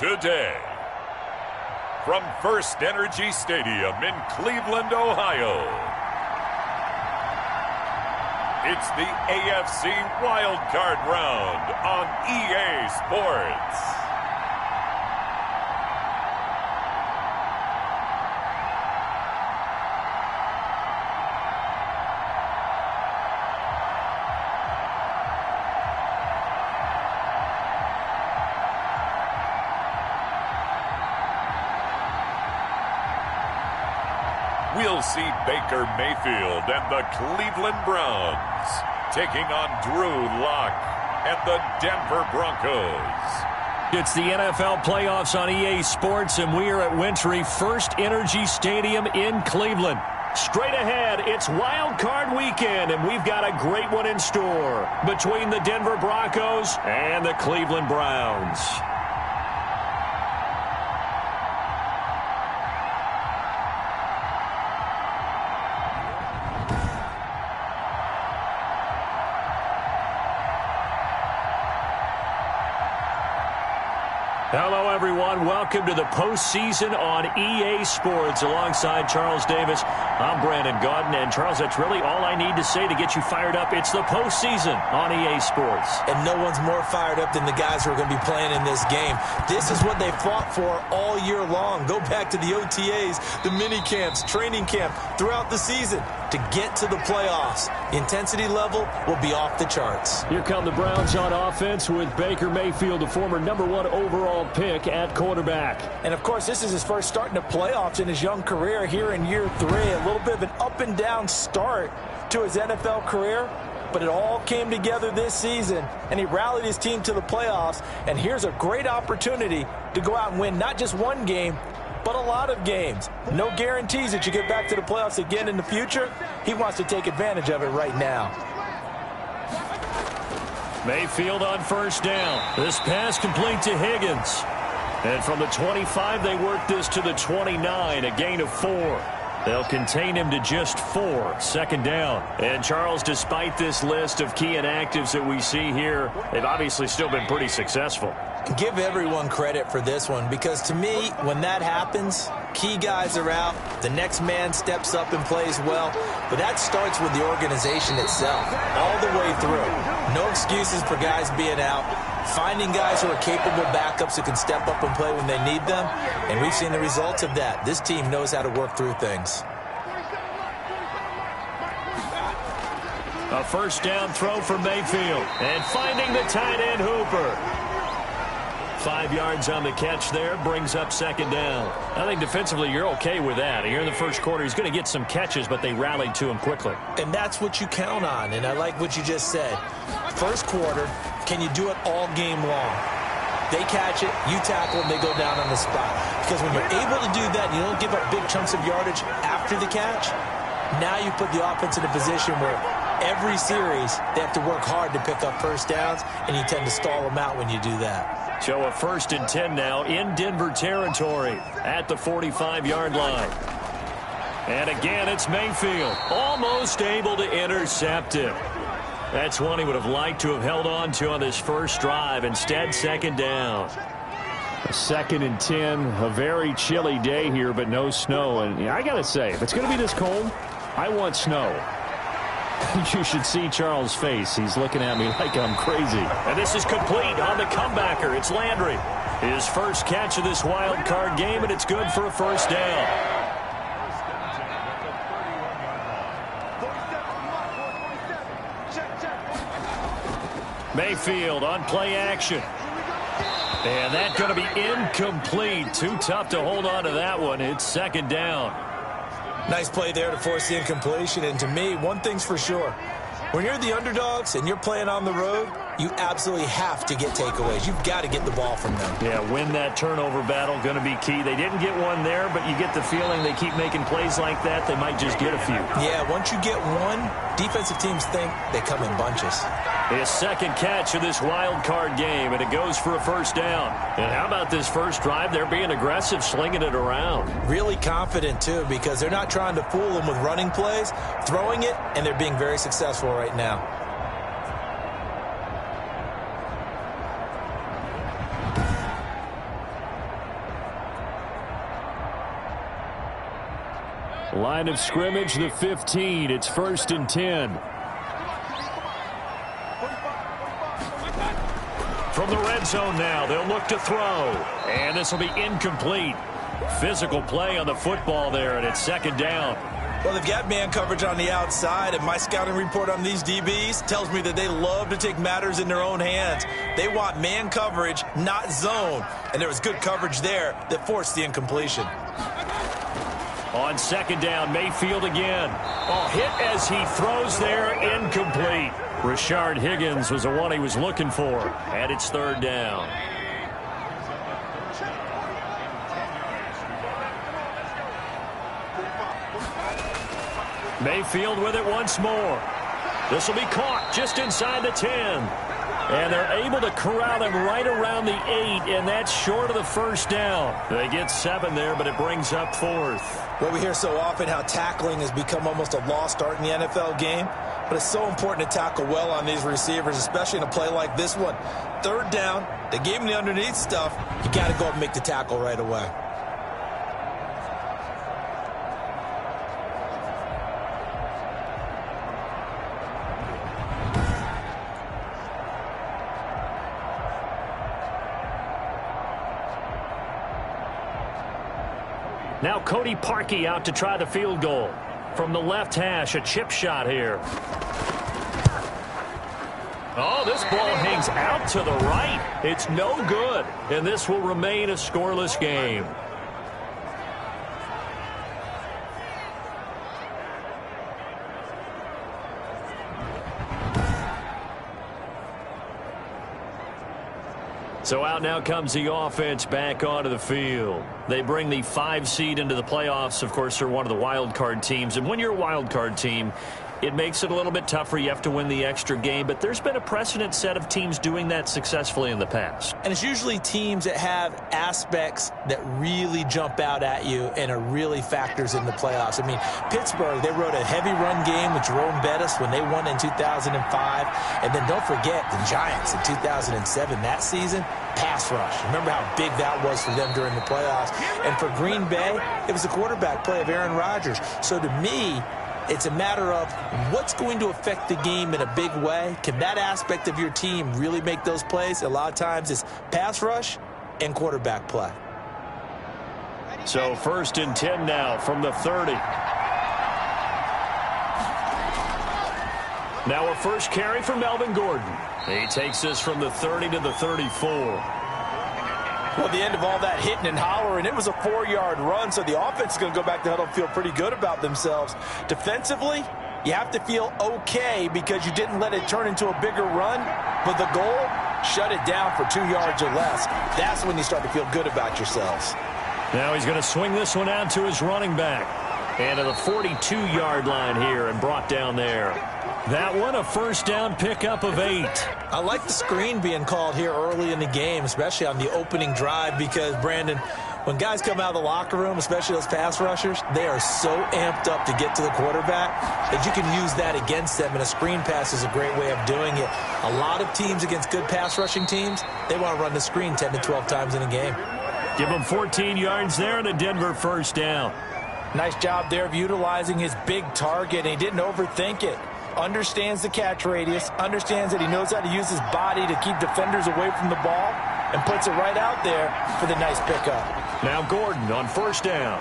today. From First Energy Stadium in Cleveland, Ohio, it's the AFC Wildcard Round on EA Sports. We'll see Baker Mayfield and the Cleveland Browns taking on Drew Lock and the Denver Broncos. It's the NFL playoffs on EA Sports, and we are at Wintry First Energy Stadium in Cleveland. Straight ahead, it's Wild Card Weekend, and we've got a great one in store between the Denver Broncos and the Cleveland Browns. Hello, everyone. Welcome to the postseason on EA Sports. Alongside Charles Davis, I'm Brandon Gaudin. And, Charles, that's really all I need to say to get you fired up. It's the postseason on EA Sports. And no one's more fired up than the guys who are going to be playing in this game. This is what they fought for all year long. Go back to the OTAs, the mini camps, training camp, throughout the season to get to the playoffs. The intensity level will be off the charts. Here come the Browns on offense with Baker Mayfield, the former #1 overall pick at quarterback. And, of course, this is his first start in the playoffs in his young career here in year 3. A little bit of an up-and-down start to his NFL career, but it all came together this season, and he rallied his team to the playoffs. And here's a great opportunity to go out and win not just one game, but a lot of games. No guarantees that you get back to the playoffs again in the future. He wants to take advantage of it right now. Mayfield on first down. This pass complete to Higgins. And from the 25, they work this to the 29, a gain of 4. They'll contain him to just 4, second down. And, Charles, despite this list of key inactives that we see here, they've obviously still been pretty successful. Give everyone credit for this one, because to me, when that happens, key guys are out, the next man steps up and plays well, but that starts with the organization itself, all the way through. No excuses for guys being out, finding guys who are capable backups who can step up and play when they need them, and we've seen the results of that. This team knows how to work through things. A first down throw for Mayfield, and finding the tight end Hooper. 5 yards on the catch there, brings up second down. I think defensively you're okay with that. Here in the first quarter, he's going to get some catches, but they rallied to him quickly. And that's what you count on, and I like what you just said. First quarter, can you do it all game long? They catch it, you tackle, and they go down on the spot. Because when you're able to do that, you don't give up big chunks of yardage after the catch, now you put the offense in a position where every series they have to work hard to pick up first downs, and you tend to stall them out when you do that. So a 1st and 10 now in Denver territory at the 45-yard line. And again, it's Mayfield, almost able to intercept it. That's one he would have liked to have held on to on this first drive. Instead, second down. A 2nd and 10, a very chilly day here, but no snow. And I got to say, if it's going to be this cold, I want snow. You should see Charles' face. He's looking at me like I'm crazy. And this is complete on the comebacker. It's Landry. His first catch of this wild card game, and it's good for a first down. Mayfield on play action. And that's going to be incomplete. Too tough to hold on to that one. It's second down. Nice play there to force the incompletion. And to me, one thing's for sure. When you're the underdogs and you're playing on the road, you absolutely have to get takeaways. You've got to get the ball from them. Yeah, win that turnover battle, going to be key. They didn't get one there, but you get the feeling they keep making plays like that, they might just get a few. Yeah, once you get one, defensive teams think they come in bunches. His second catch of this wild card game, and it goes for a first down. And how about this first drive? They're being aggressive, slinging it around. Really confident, too, because they're not trying to fool them with running plays, throwing it, and they're being very successful right now. Line of scrimmage, the 15. It's 1st and 10. From the red zone now, they'll look to throw. And this will be incomplete. Physical play on the football there, and it's 2nd down. Well, they've got man coverage on the outside, and my scouting report on these DBs tells me that they love to take matters in their own hands. They want man coverage, not zone. And there was good coverage there that forced the incompletion. On 2nd down, Mayfield again. Oh, hit as he throws there, incomplete. Rashard Higgins was the one he was looking for, and it's 3rd down. Mayfield with it once more. This will be caught just inside the 10. And they're able to corral him right around the 8, and that's short of the 1st down. They get 7 there, but it brings up 4th. Well, we hear so often how tackling has become almost a lost art in the NFL game, but it's so important to tackle well on these receivers, especially in a play like this one. 3rd down, they gave him the underneath stuff. You got to go up and make the tackle right away. Now Cody Parkey out to try the field goal. From the left hash, a chip shot here. Oh, this ball hangs out to the right. It's no good, and this will remain a scoreless game. So out now comes the offense back onto the field. They bring the 5 seed into the playoffs. Of course, they're one of the wild card teams. And when you're a wild card team, it makes it a little bit tougher. You have to win the extra game. But there's been a precedent set of teams doing that successfully in the past. And it's usually teams that have aspects that really jump out at you and are really factors in the playoffs. I mean, Pittsburgh, they rode a heavy run game with Jerome Bettis when they won in 2005. And then don't forget the Giants in 2007, that season, pass rush. Remember how big that was for them during the playoffs. And for Green Bay, it was the quarterback play of Aaron Rodgers. So to me, it's a matter of what's going to affect the game in a big way. Can that aspect of your team really make those plays? A lot of times it's pass rush and quarterback play. So 1st and 10 now from the 30. Now a first carry for Melvin Gordon. He takes this from the 30 to the 34. Well, at the end of all that hitting and hollering, it was a 4-yard run, so the offense is going to go back to huddle and feel pretty good about themselves. Defensively, you have to feel okay because you didn't let it turn into a bigger run, but the goal, shut it down for 2 yards or less. That's when you start to feel good about yourselves. Now he's going to swing this one out to his running back. And to the 42-yard line here and brought down there. That one a first down pickup of 8. I like the screen being called here early in the game, especially on the opening drive, because, Brandon, when guys come out of the locker room, especially those pass rushers, they are so amped up to get to the quarterback that you can use that against them, and a screen pass is a great way of doing it. A lot of teams against good pass rushing teams, they want to run the screen 10 to 12 times in a game. Give him 14 yards there and a Denver first down. Nice job there of utilizing his big target, and he didn't overthink it. Understands the catch radius, understands that he knows how to use his body to keep defenders away from the ball, and puts it right out there for the nice pickup. Now Gordon on first down.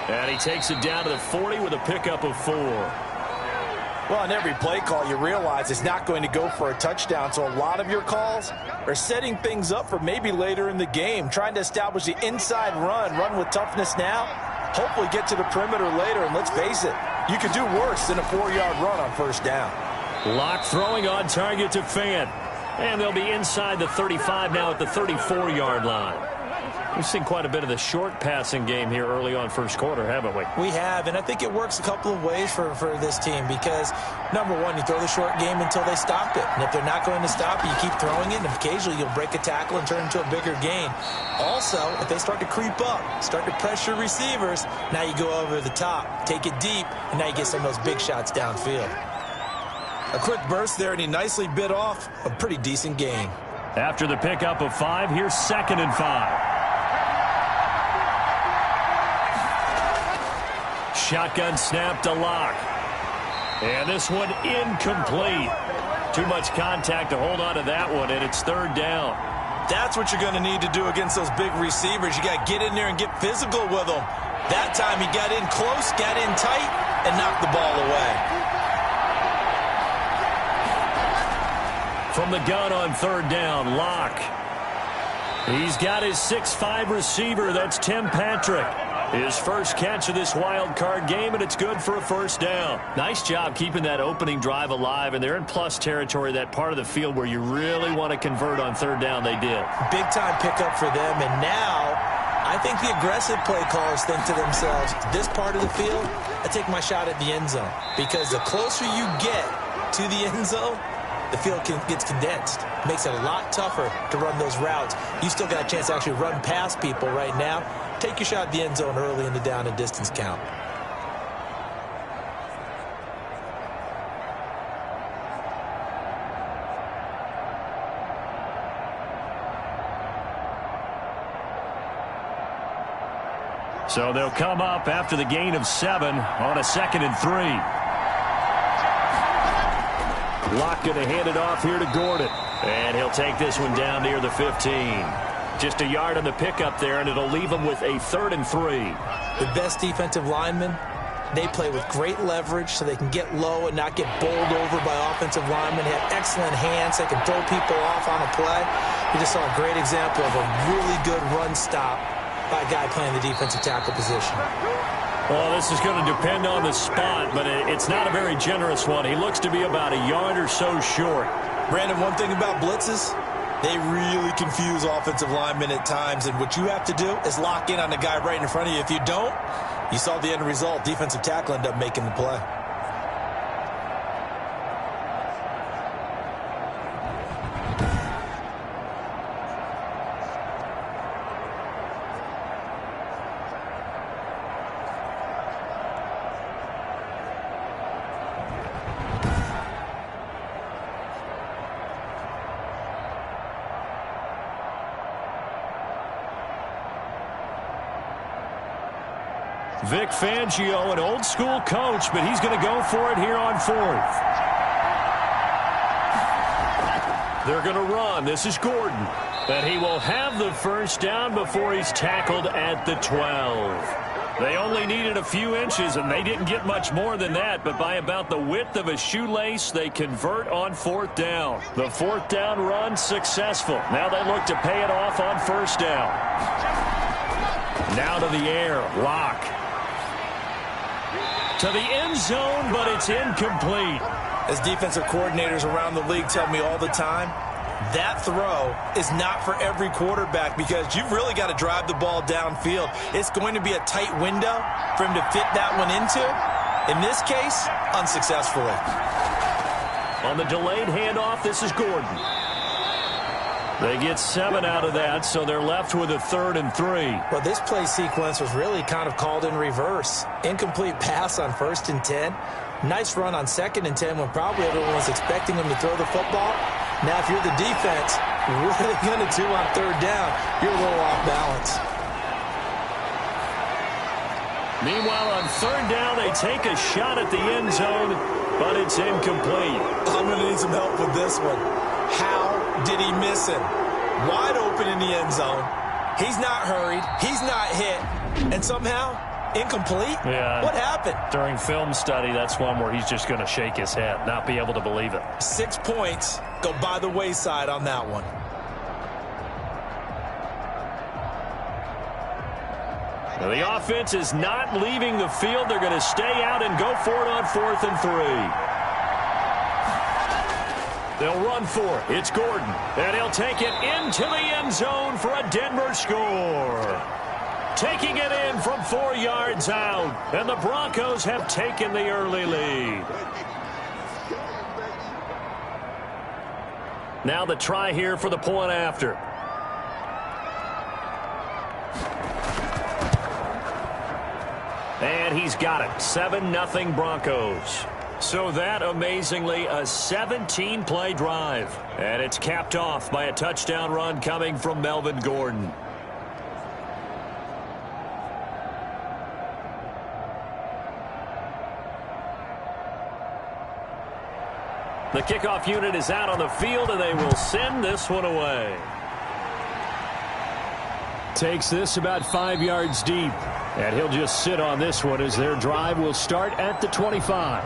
And he takes it down to the 40 with a pickup of 4. Well, on every play call, you realize it's not going to go for a touchdown, so a lot of your calls are setting things up for maybe later in the game, trying to establish the inside run with toughness now, hopefully get to the perimeter later, and let's face it, you could do worse than a 4-yard run on first down. Lock throwing on target to Fant. And they'll be inside the 35 now at the 34-yard line. We've seen quite a bit of the short passing game here early on first quarter, haven't we? We have, and I think it works a couple of ways for this team because, number one, you throw the short game until they stop it. And if they're not going to stop it, you keep throwing it, and occasionally you'll break a tackle and turn into a bigger gain. Also, if they start to creep up, start to pressure receivers, now you go over the top, take it deep, and now you get some of those big shots downfield. A quick burst there, and he nicely bit off a pretty decent gain. After the pickup of 5, here's 2nd and 5. shotgun snap to Locke. And this one incomplete. Too much contact to hold on to that one, and it's third down. That's what you're going to need to do against those big receivers. You got to get in there and get physical with them. That time he got in close, got in tight, and knocked the ball away. From the gun on third down, Locke. He's got his 6'5" receiver. That's Tim Patrick. His first catch of this wild card game, and it's good for a first down. Nice job keeping that opening drive alive, and they're in plus territory, that part of the field where you really want to convert on third down. They did. Big-time pickup for them, and now I think the aggressive play callers think to themselves, this part of the field, I take my shot at the end zone, because the closer you get to the end zone, the field gets condensed. Makes it a lot tougher to run those routes. You still got a chance to actually run past people right now. Take your shot at the end zone early in the down and distance count. So they'll come up after the gain of 7 on a 2nd and 3. Locke going to hand it off here to Gordon. And he'll take this one down near the 15. Just a yard on the pickup there, and it'll leave him with a 3rd and 3. The best defensive linemen, they play with great leverage so they can get low and not get bowled over by offensive linemen. They have excellent hands. They can throw people off on a play. We just saw a great example of a really good run stop by a guy playing the defensive tackle position. Well, this is going to depend on the spot, but it's not a very generous one. He looks to be about a yard or so short. Brandon, one thing about blitzes, they really confuse offensive linemen at times, and what you have to do is lock in on the guy right in front of you. If you don't, you saw the end result. Defensive tackle ended up making the play. Vic Fangio, an old-school coach, but he's going to go for it here on 4th. They're going to run. This is Gordon. And he will have the first down before he's tackled at the 12. They only needed a few inches, and they didn't get much more than that, but by about the width of a shoelace, they convert on 4th down. The 4th down run successful. Now they look to pay it off on 1st down. Now to the air, Locke. To the end zone, but it's incomplete. As defensive coordinators around the league tell me all the time, that throw is not for every quarterback because you've really got to drive the ball downfield. It's going to be a tight window for him to fit that one into. In this case, unsuccessfully. On the delayed handoff, this is Gordon. They get 7 out of that, so they're left with a 3rd and 3. Well, this play sequence was really kind of called in reverse. Incomplete pass on 1st and 10. Nice run on 2nd and 10 when probably everyone was expecting him to throw the football. Now, if you're the defense, what are they going to do on 3rd down? You're a little off balance. Meanwhile, on 3rd down, they take a shot at the end zone, but it's incomplete. I'm going to need some help with this one. How did he miss him? Wide open in the end zone. He's not hurried. He's not hit. And somehow, incomplete? Yeah. What happened? During film study, that's one where he's just going to shake his head, not be able to believe it. 6 points go by the wayside on that one. Now, the offense is not leaving the field. They're going to stay out and go for it on 4th and 3. They'll run for it. It's Gordon. And he'll take it into the end zone for a Denver score. Taking it in from 4 yards out. And the Broncos have taken the early lead. Now the try here for the point after. And he's got it. 7-0 Broncos. So that, amazingly, a 17-play drive. And it's capped off by a touchdown run coming from Melvin Gordon. The kickoff unit is out on the field, and they will send this one away. Takes this about 5 yards deep, and he'll just sit on this one as their drive will start at the 25.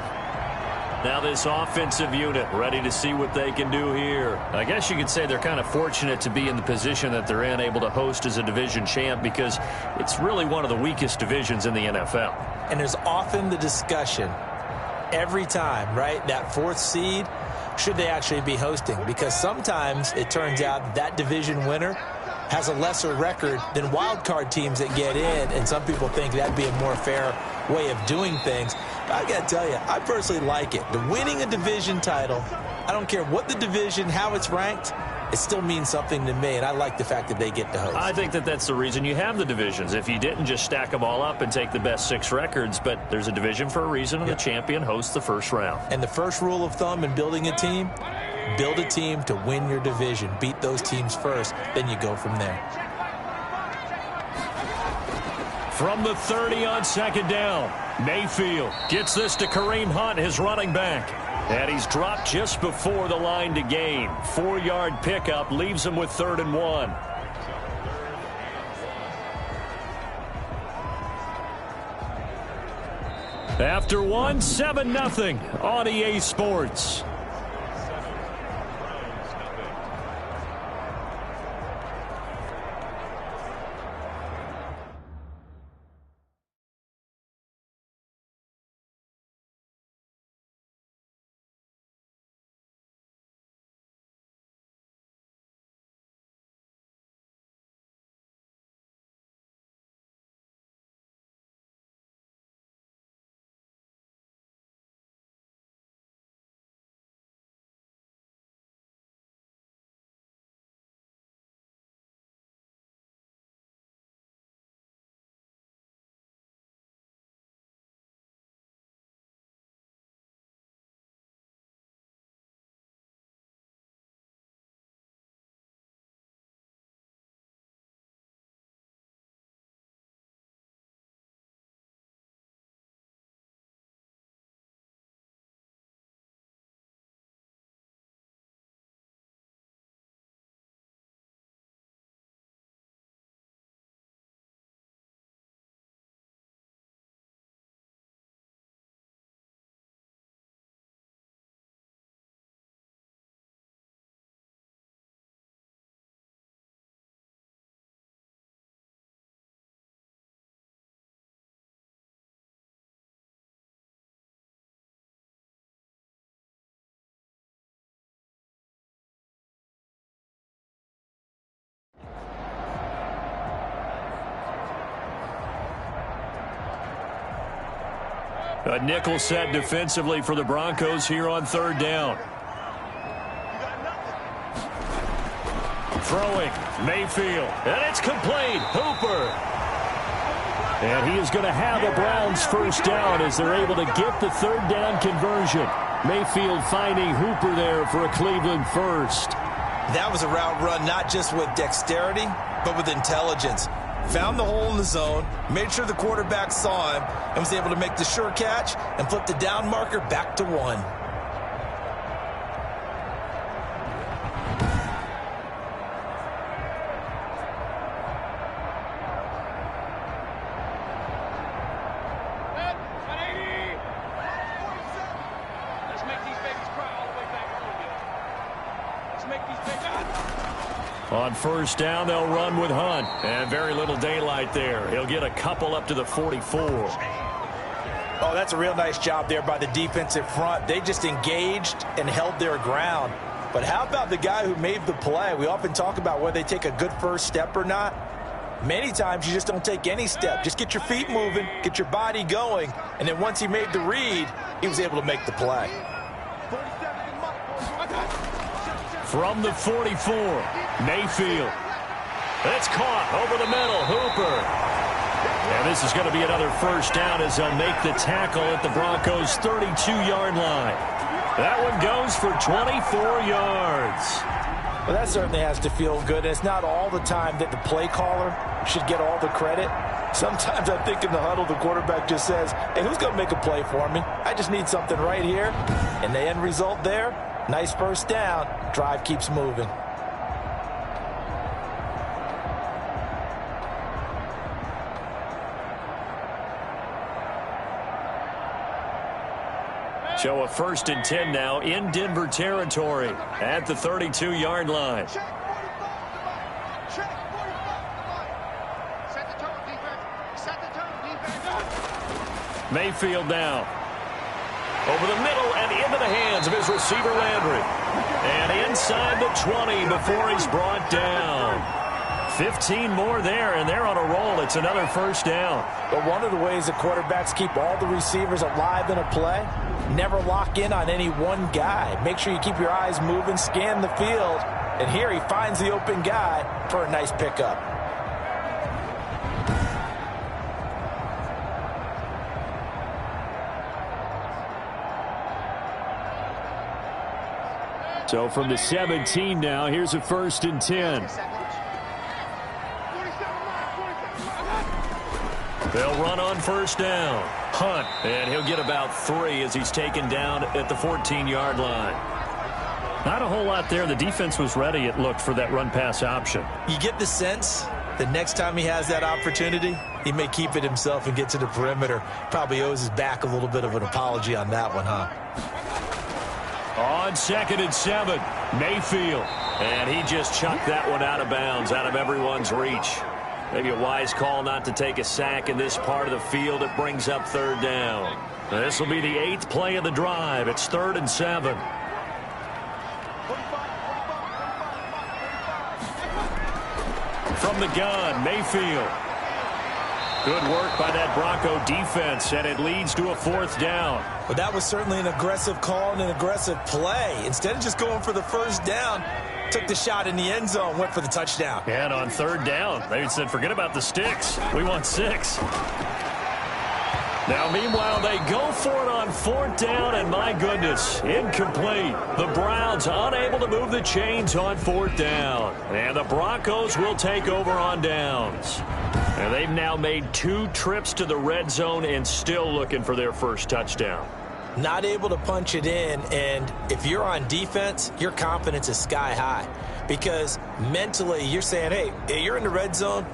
Now this offensive unit ready to see what they can do here. I guess you could say they're kind of fortunate to be in the position that they're in, able to host as a division champ, because it's really one of the weakest divisions in the NFL. And there's often the discussion every time, right, that fourth seed, should they actually be hosting? Because sometimes it turns out that division winner has a lesser record than wild card teams that get in, and some people think that'd be a more fair way of doing things. But I got to tell you, I personally like it. The winning a division title, I don't care what the division, how it's ranked, it still means something to me, and I like the fact that they get to host. I think that that's the reason you have the divisions. If you didn't, just stack them all up and take the best 6 records, but there's a division for a reason, and the champion hosts the first round. And the first rule of thumb in building a team, build a team to win your division. Beat those teams first, then you go from there. From the 30 on second down, Mayfield gets this to Kareem Hunt, his running back. And he's dropped just before the line to gain. 4-yard pickup leaves him with 3rd and 1. After 1, 7-0 on EA Sports. A nickel set defensively for the Broncos here on 3rd down. Throwing, Mayfield, and it's complete. Hooper. And he is going to have the Browns first down as they're able to get the 3rd down conversion. Mayfield finding Hooper there for a Cleveland first. That was a route run not just with dexterity, but with intelligence. Found the hole in the zone, made sure the quarterback saw him, and was able to make the sure catch and flip the down marker back to 1. On first down, they'll run with Hunt. And very little daylight there. He'll get a couple up to the 44. Oh, that's a real nice job there by the defensive front. They just engaged and held their ground. But how about the guy who made the play? We often talk about whether they take a good first step or not. Many times you just don't take any step. Just get your feet moving, get your body going, and then once he made the read, he was able to make the play. From the 44, Mayfield. It's caught over the middle, Hooper. And this is going to be another first down as they'll make the tackle at the Broncos' 32-yard line. That one goes for 24 yards. Well, that certainly has to feel good. It's not all the time that the play caller should get all the credit. Sometimes I think in the huddle, the quarterback just says, hey, who's going to make a play for me? I just need something right here. And the end result there, Nice first down. Drive keeps moving. So a 1st and 10 now in Denver territory at the 32-yard line. Mayfield now. Over the middle and into the hands of his receiver Landry. And inside the 20 before he's brought down. 15 more there, and they're on a roll. It's another first down. But one of the ways that quarterbacks keep all the receivers alive in a play, never lock in on any one guy. Make sure you keep your eyes moving, scan the field. And here he finds the open guy for a nice pickup. So from the 17 now, here's a 1st and 10. They'll run on first down. Hunt, and he'll get about 3 as he's taken down at the 14-yard line. Not a whole lot there. The defense was ready, it looked, for that run-pass option. You get the sense that next time he has that opportunity, he may keep it himself and get to the perimeter. Probably owes his back a little bit of an apology on that one, huh? On 2nd and 7, Mayfield. And he just chucked that one out of bounds, out of everyone's reach. Maybe a wise call not to take a sack in this part of the field. It brings up 3rd down. This will be the 8th play of the drive. It's 3rd and 7. From the gun, Mayfield. Good work by that Bronco defense, and it leads to a 4th down. Well, that was certainly an aggressive call and an aggressive play. Instead of just going for the first down, took the shot in the end zone, went for the touchdown. And on 3rd down, they said, forget about the sticks. We want 6. Now, meanwhile, they go for it on 4th down, and my goodness, incomplete. The Browns unable to move the chains on 4th down. And the Broncos will take over on downs. And they've now made 2 trips to the red zone and still looking for their first touchdown. Not able to punch it in, and if you're on defense, your confidence is sky high. Because mentally, you're saying, hey, you're in the red zone.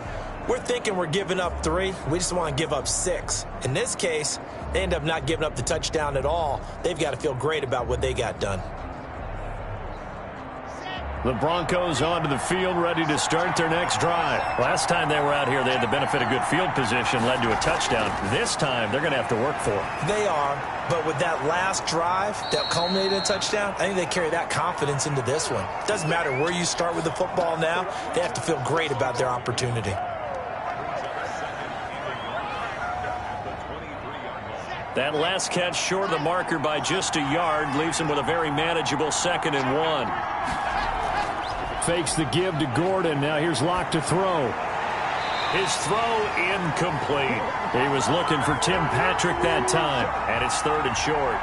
We're thinking we're giving up 3. We just want to give up 6. In this case, they end up not giving up the touchdown at all. They've got to feel great about what they got done. The Broncos onto the field, ready to start their next drive. Last time they were out here, they had the benefit of good field position, led to a touchdown. This time, they're going to have to work for it. They are, but with that last drive that culminated in a touchdown, I think they carry that confidence into this one. Doesn't matter where you start with the football now, they have to feel great about their opportunity. That last catch short of the marker by just a yard leaves him with a very manageable 2nd and 1. Fakes the give to Gordon. Now here's Locke to throw. His throw incomplete. He was looking for Tim Patrick that time, and it's 3rd and short.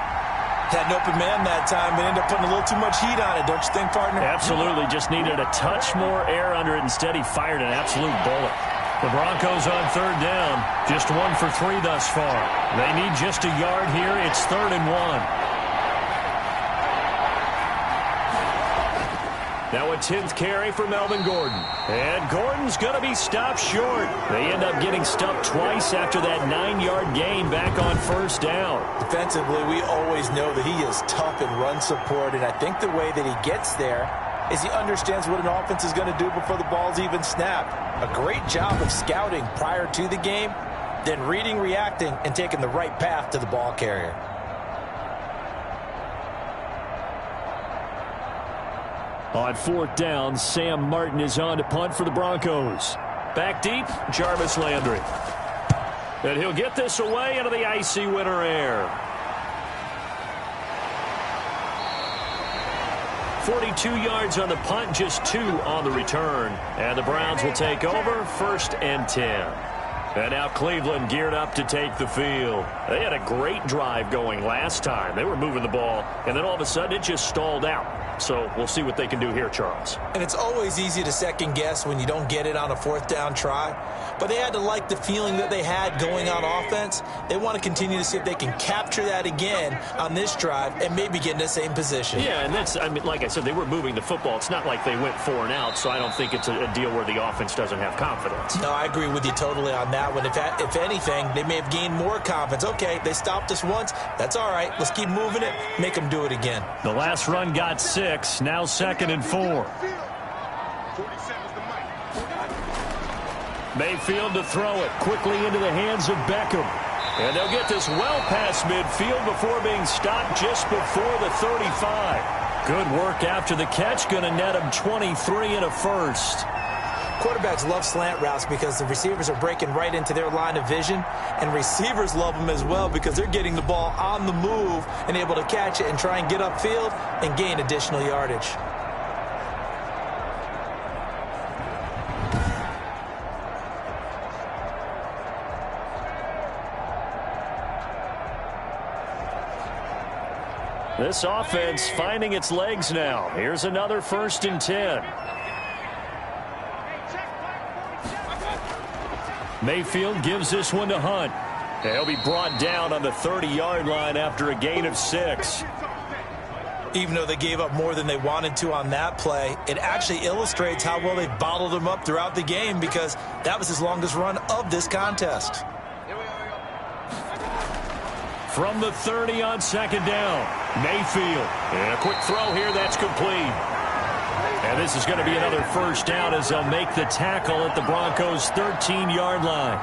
Had an open man that time, but ended up putting a little too much heat on it, don't you think, partner? Absolutely. Just needed a touch more air under it. Instead, he fired an absolute bullet. The Broncos on 3rd down. Just 1 for 3 thus far. They need just a yard here. It's 3rd and 1. Now a 10th carry for Melvin Gordon. And Gordon's going to be stopped short. They end up getting stuffed twice after that 9-yard gain back on 1st down. Defensively, we always know that he is tough in run support, and I think the way that he gets there is he understands what an offense is going to do before the ball's even snapped. A great job of scouting prior to the game, then reading, reacting, and taking the right path to the ball carrier. On 4th down, Sam Martin is on to punt for the Broncos. Back deep, Jarvis Landry. And he'll get this away into the icy winter air. 42 yards on the punt, just 2 on the return. And the Browns will take over, 1st and 10. And now Cleveland geared up to take the field. They had a great drive going last time. They were moving the ball, and then all of a sudden it just stalled out. So we'll see what they can do here, Charles. And it's always easy to second guess when you don't get it on a fourth down try. But they had to like the feeling that they had going on offense. They want to continue to see if they can capture that again on this drive and maybe get in the same position. Yeah, and that's, I mean, like I said, they were moving the football. It's not like they went 4 and out, so I don't think it's a deal where the offense doesn't have confidence. No, I agree with you totally on that one. If anything, they may have gained more confidence. Okay, they stopped us once. That's all right. Let's keep moving it. Make them do it again. The last run got 6. Now 2nd and 4. Mayfield to throw it quickly into the hands of Beckham. And they'll get this well past midfield before being stopped just before the 35. Good work after the catch. Going to net him 23 and a first. Quarterbacks love slant routes because the receivers are breaking right into their line of vision, and receivers love them as well because they're getting the ball on the move and able to catch it and try and get upfield and gain additional yardage. This offense finding its legs now. Here's another 1st and 10. Mayfield gives this one to Hunt. He'll be brought down on the 30-yard line after a gain of 6. Even though they gave up more than they wanted to on that play, it actually illustrates how well they've bottled him up throughout the game because that was his longest run of this contest. From the 30 on 2nd down, Mayfield. And a quick throw here that's complete. And this is going to be another 1st down as they'll make the tackle at the Broncos' 13-yard line.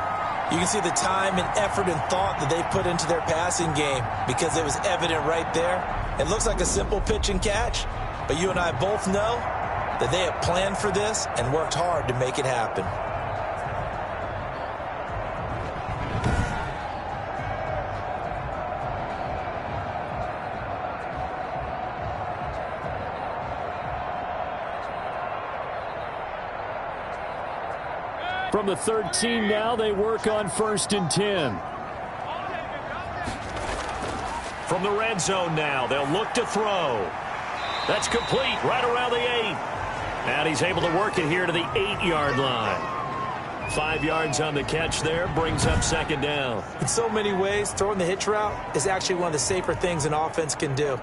You can see the time and effort and thought that they put into their passing game because it was evident right there. It looks like a simple pitch and catch, but you and I both know that they have planned for this and worked hard to make it happen. From the 13 now, they work on 1st and 10. From the red zone now, they'll look to throw. That's complete right around the 8. And he's able to work it here to the 8-yard line. 5 yards on the catch there, brings up 2nd down. In so many ways, throwing the hitch route is actually one of the safer things an offense can do.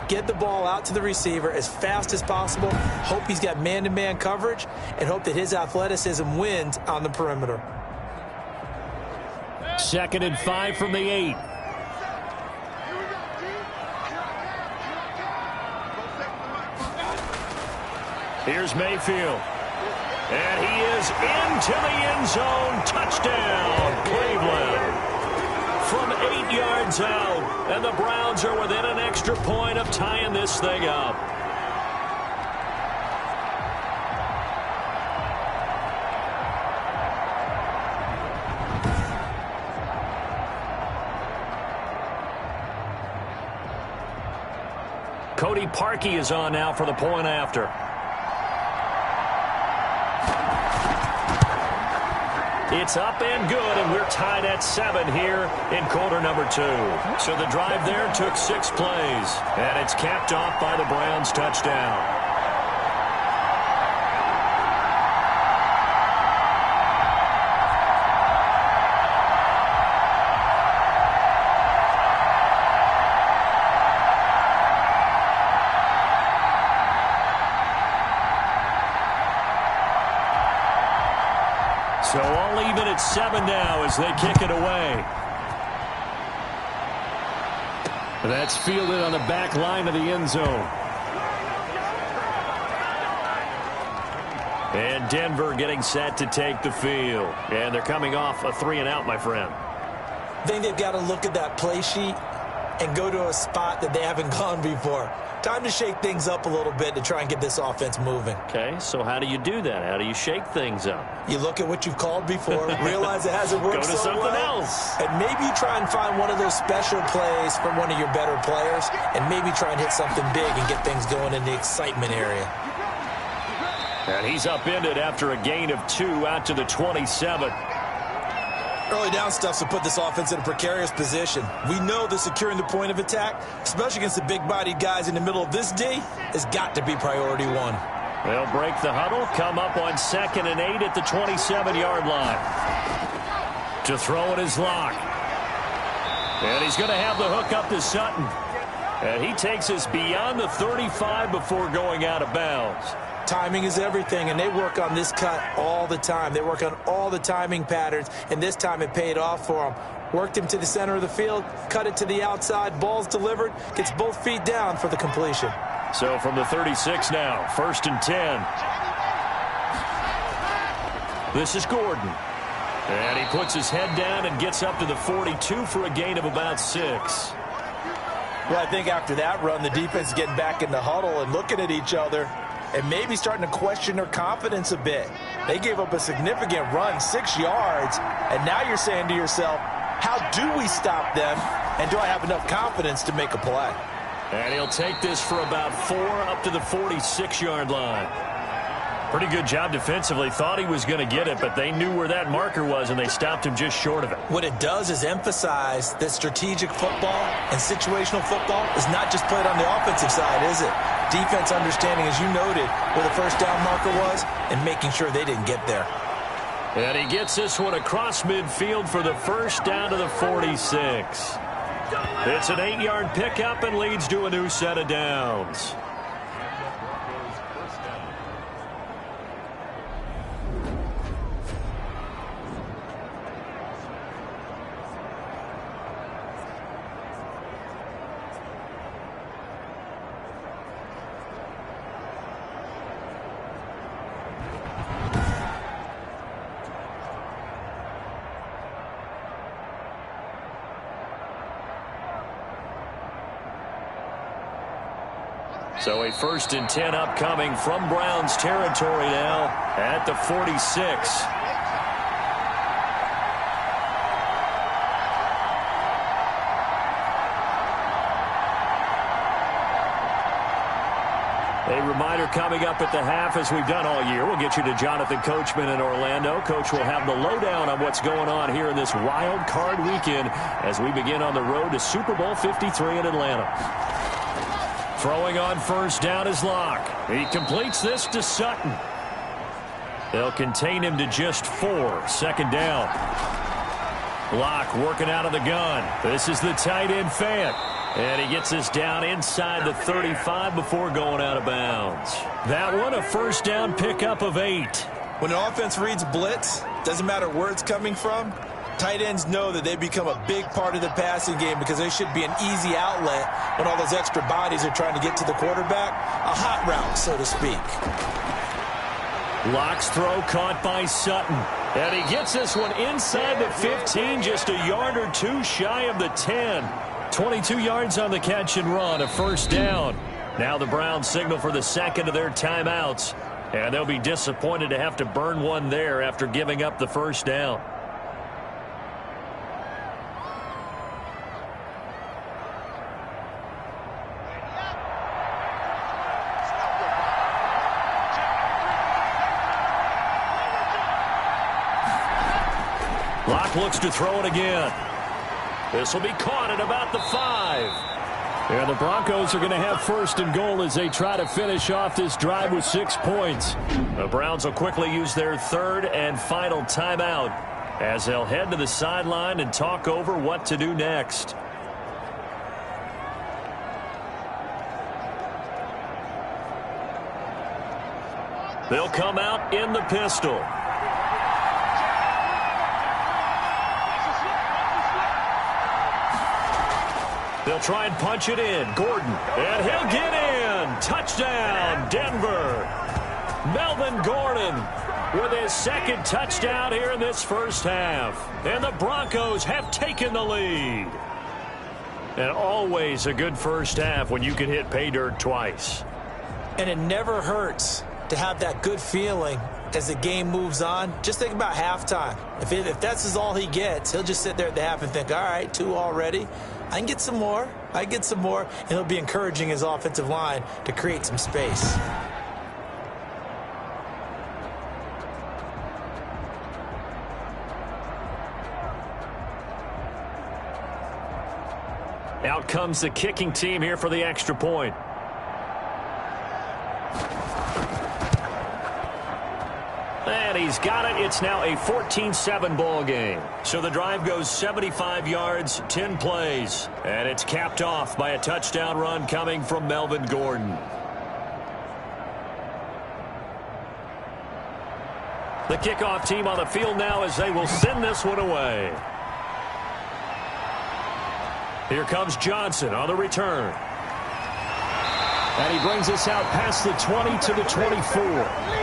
Get the ball out to the receiver as fast as possible, hope he's got man-to-man coverage, and hope that his athleticism wins on the perimeter. 2nd and 5 from the 8. Here's Mayfield. And he is into the end zone. Touchdown, Cleveland. From 8 yards out, and the Browns are within an extra point of tying this thing up. Cody Parkey is on now for the point after. It's up and good, and we're tied at 7 here in quarter number 2. So the drive there took 6 plays, and it's capped off by the Browns' touchdown. So all even at 7 now as they kick it away. That's fielded on the back line of the end zone. And Denver getting set to take the field. And they're coming off a 3-and-out, my friend. I think they've got to look at that play sheet and go to a spot that they haven't gone before. Time to shake things up a little bit to try and get this offense moving. Okay, so how do you do that? How do you shake things up? You look at what you've called before, realize it hasn't worked so well. Go to something else. And maybe try and find one of those special plays from one of your better players, and maybe try and hit something big and get things going in the excitement area. And he's upended after a gain of 2 out to the 27. Early down stuffs will put this offense in a precarious position. We know that securing the point of attack, especially against the big-bodied guys in the middle of this D, has got to be priority one. They'll break the huddle, come up on 2nd and 8 at the 27-yard line. To throw it is Locke. And he's going to have the hook up to Sutton. And he takes us beyond the 35 before going out of bounds. Timing is everything, and they work on this cut all the time. They work on all the timing patterns, and this time it paid off for them. Worked him to the center of the field, cut it to the outside, ball's delivered, gets both feet down for the completion. So from the 36 now, 1st and 10. This is Gordon. And he puts his head down and gets up to the 42 for a gain of about 6. Well, I think after that run, the defense is getting back in the huddle and looking at each other and maybe starting to question their confidence a bit. They gave up a significant run, 6 yards, and now you're saying to yourself, how do we stop them, and do I have enough confidence to make a play? And he'll take this for about 4 up to the 46-yard line. Pretty good job defensively. Thought he was going to get it, but they knew where that marker was, and they stopped him just short of it. What it does is emphasize that strategic football and situational football is not just played on the offensive side, is it? Defense understanding, as you noted, where the first down marker was and making sure they didn't get there. And he gets this one across midfield for the first down to the 46. It's an 8-yard pickup and leads to a new set of downs. So a 1st and 10 upcoming from Browns territory now at the 46. A reminder coming up at the half, as we've done all year. We'll get you to Jonathan Coachman in Orlando. Coach will have the lowdown on what's going on here in this wild card weekend as we begin on the road to Super Bowl 53 in Atlanta. Throwing on 1st down is Locke. He completes this to Sutton. They'll contain him to just 4. 2nd down. Locke working out of the gun. This is the tight end Fant. And he gets us down inside the 35 before going out of bounds. That one, a 1st down pickup of 8. When an offense reads blitz, doesn't matter where it's coming from, tight ends know that they become a big part of the passing game because they should be an easy outlet when all those extra bodies are trying to get to the quarterback. A hot route, so to speak. Locke's throw caught by Sutton. And he gets this one inside the 15, just a yard or 2 shy of the 10. 22 yards on the catch and run, a 1st down. Now the Browns signal for the 2nd of their timeouts. And they'll be disappointed to have to burn one there after giving up the 1st down. Locke looks to throw it again. This will be caught at about the 5. And the Broncos are going to have 1st and goal as they try to finish off this drive with 6 points. The Browns will quickly use their 3rd and final timeout as they'll head to the sideline and talk over what to do next. They'll come out in the pistol. They'll try and punch it in. Gordon. And he'll get in. Touchdown, Denver. Melvin Gordon with his 2nd touchdown here in this first half. And the Broncos have taken the lead. And always a good first half when you can hit pay dirt twice. And it never hurts to have that good feeling as the game moves on. Just think about halftime. If that's all he gets, he'll just sit there at the half and think, all right, 2 already. I can get some more. I get some more. And he'll be encouraging his offensive line to create some space. Out comes the kicking team here for the extra point. And he's got it. It's now a 14-7 ball game. So the drive goes 75 yards, 10 plays. And it's capped off by a touchdown run coming from Melvin Gordon. The kickoff team on the field now as they will send this one away. Here comes Johnson on the return. And he brings us out past the 20 to the 24.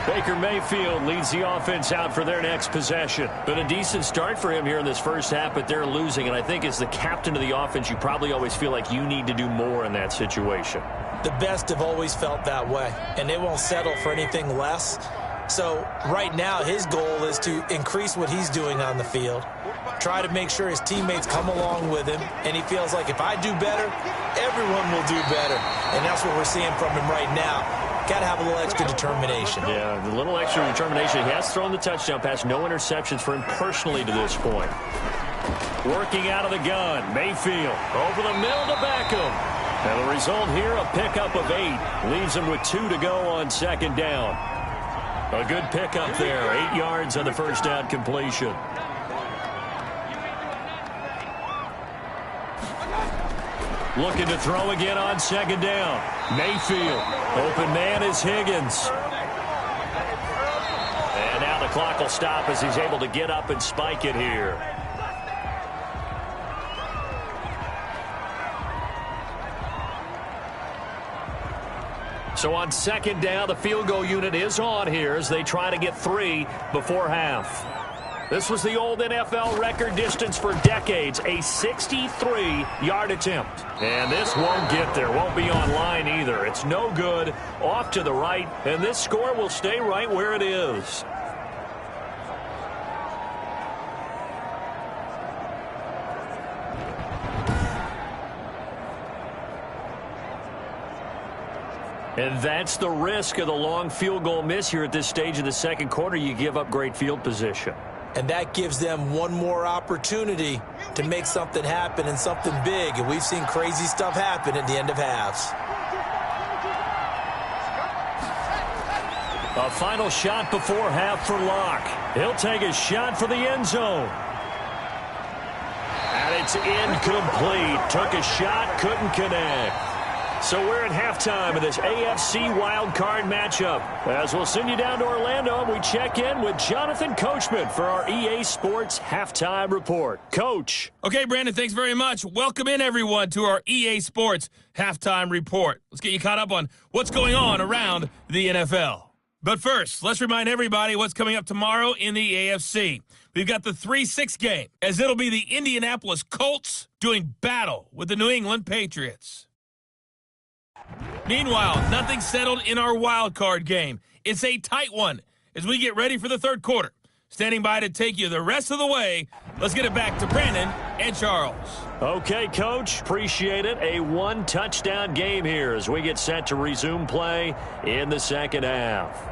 Baker Mayfield leads the offense out for their next possession. Been a decent start for him here in this first half, but they're losing. And I think as the captain of the offense, you probably always feel like you need to do more in that situation. The best have always felt that way, and they won't settle for anything less. So right now his goal is to increase what he's doing on the field, try to make sure his teammates come along with him, and he feels like if I do better, everyone will do better. And that's what we're seeing from him right now. Got to have a little extra determination. Yeah, a little extra determination. He has thrown the touchdown pass. No interceptions for him personally to this point. Working out of the gun. Mayfield over the middle to Beckham. And the result here, a pickup of 8. Leaves him with 2 to go on second down. A good pickup there. 8 yards on the first down completion. Looking to throw again on second down. Mayfield. Open man is Higgins. And now the clock will stop as he's able to get up and spike it here. So on second down, the field goal unit is on here as they try to get 3 before half. This was the old NFL record distance for decades, a 63-yard attempt. And this won't get there, won't be on line either. It's no good, off to the right, and this score will stay right where it is. And that's the risk of the long field goal miss here at this stage of the second quarter. You give up great field position. And that gives them one more opportunity to make something happen and something big. And we've seen crazy stuff happen at the end of halves. A final shot before half for Locke. He'll take a shot for the end zone. And it's incomplete. Took a shot, couldn't connect. So we're at halftime of this AFC wildcard matchup. As we'll send you down to Orlando, we check in with Jonathan Coachman for our EA Sports Halftime Report. Coach. Okay, Brandon, thanks very much. Welcome in, everyone, to our EA Sports Halftime Report. Let's get you caught up on what's going on around the NFL. But first, let's remind everybody what's coming up tomorrow in the AFC. We've got the 3-6 game, as it'll be the Indianapolis Colts doing battle with the New England Patriots. Meanwhile, nothing settled in our wild card game. It's a tight one as we get ready for the third quarter. Standing by to take you the rest of the way, let's get it back to Brandon and Charles. Okay, Coach, appreciate it. A one-touchdown game here as we get set to resume play in the second half.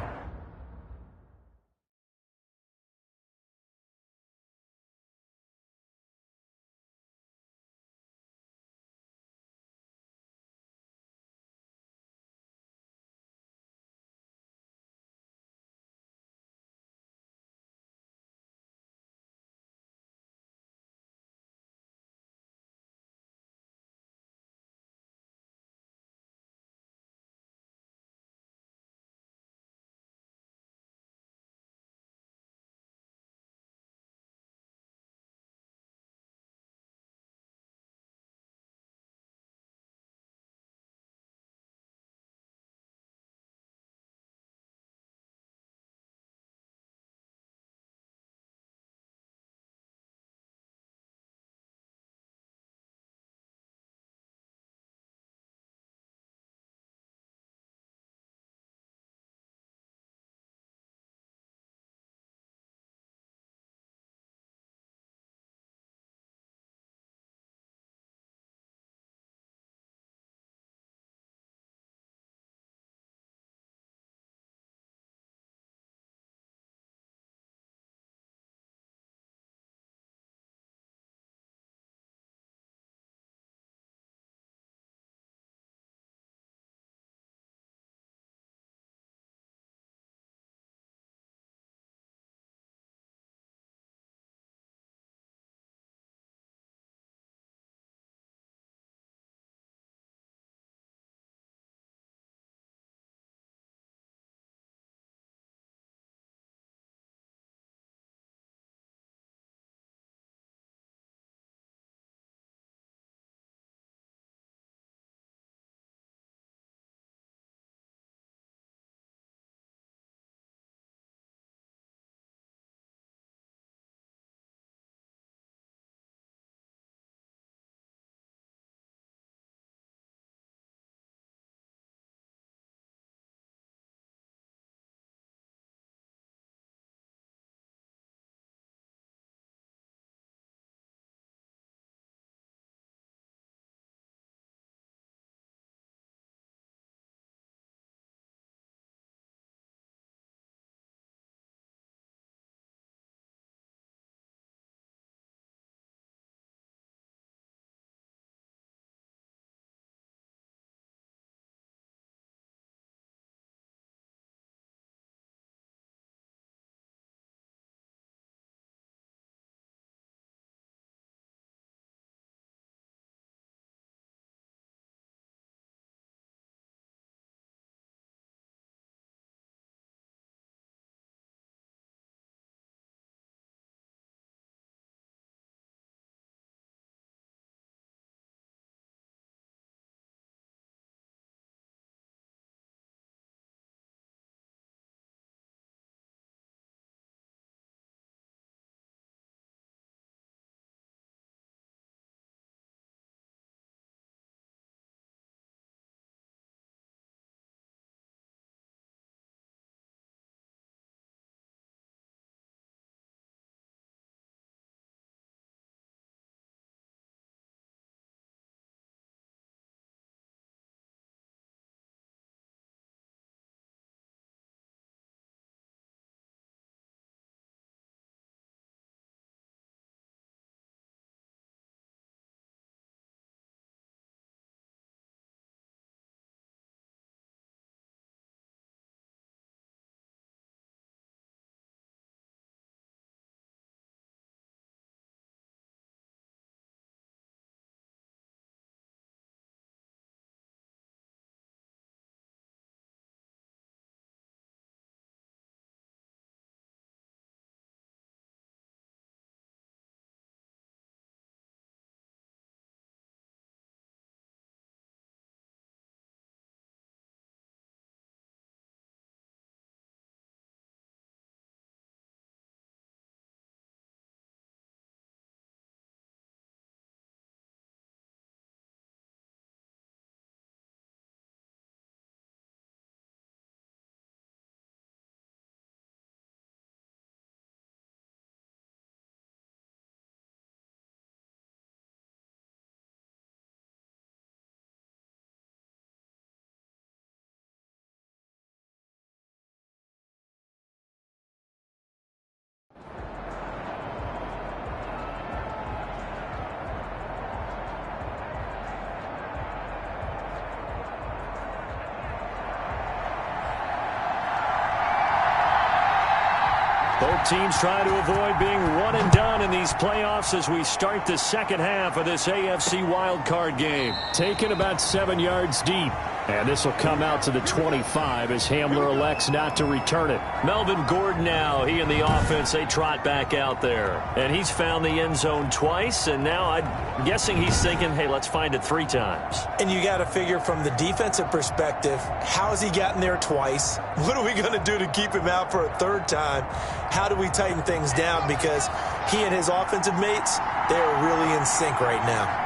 Both teams trying to avoid being one and done in these playoffs as we start the second half of this AFC wildcard game. Taken about 7 yards deep. And this will come out to the 25 as Hamler elects not to return it. Melvin Gordon now, he and the offense, they trot back out there. And he's found the end zone twice, and now I'm guessing he's thinking, hey, let's find it 3 times. And you got to figure from the defensive perspective, how has he gotten there twice? What are we going to do to keep him out for a 3rd time? How do we tighten things down? Because he and his offensive mates, they are really in sync right now.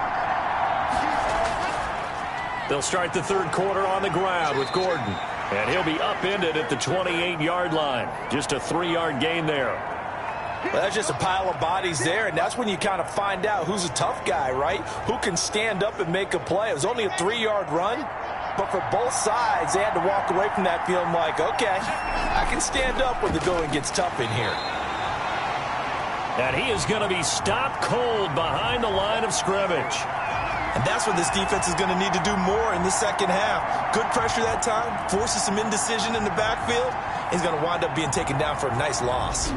They'll start the 3rd quarter on the ground with Gordon. And he'll be upended at the 28-yard line. Just a 3-yard gain there. Well, that's just a pile of bodies there, and that's when you kind of find out who's a tough guy, right? Who can stand up and make a play. It was only a 3-yard run, but for both sides, they had to walk away from that feeling like, okay, I can stand up when the going gets tough in here. And he is going to be stopped cold behind the line of scrimmage. And that's what this defense is going to need to do more in the second half. Good pressure that time, forces some indecision in the backfield. He's going to wind up being taken down for a nice loss.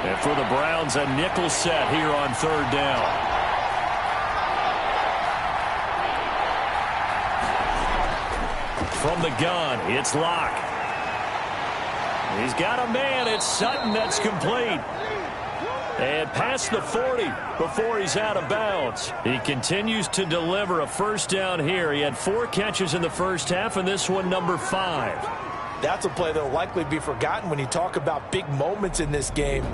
And for the Browns, a nickel set here on 3rd down. From the gun, it's Locke. He's got a man. It's Sutton that's complete. And past the 40 before he's out of bounds. He continues to deliver a 1st down here. He had 4 catches in the first half, and this one number 5. That's a play that will likely be forgotten when you talk about big moments in this game.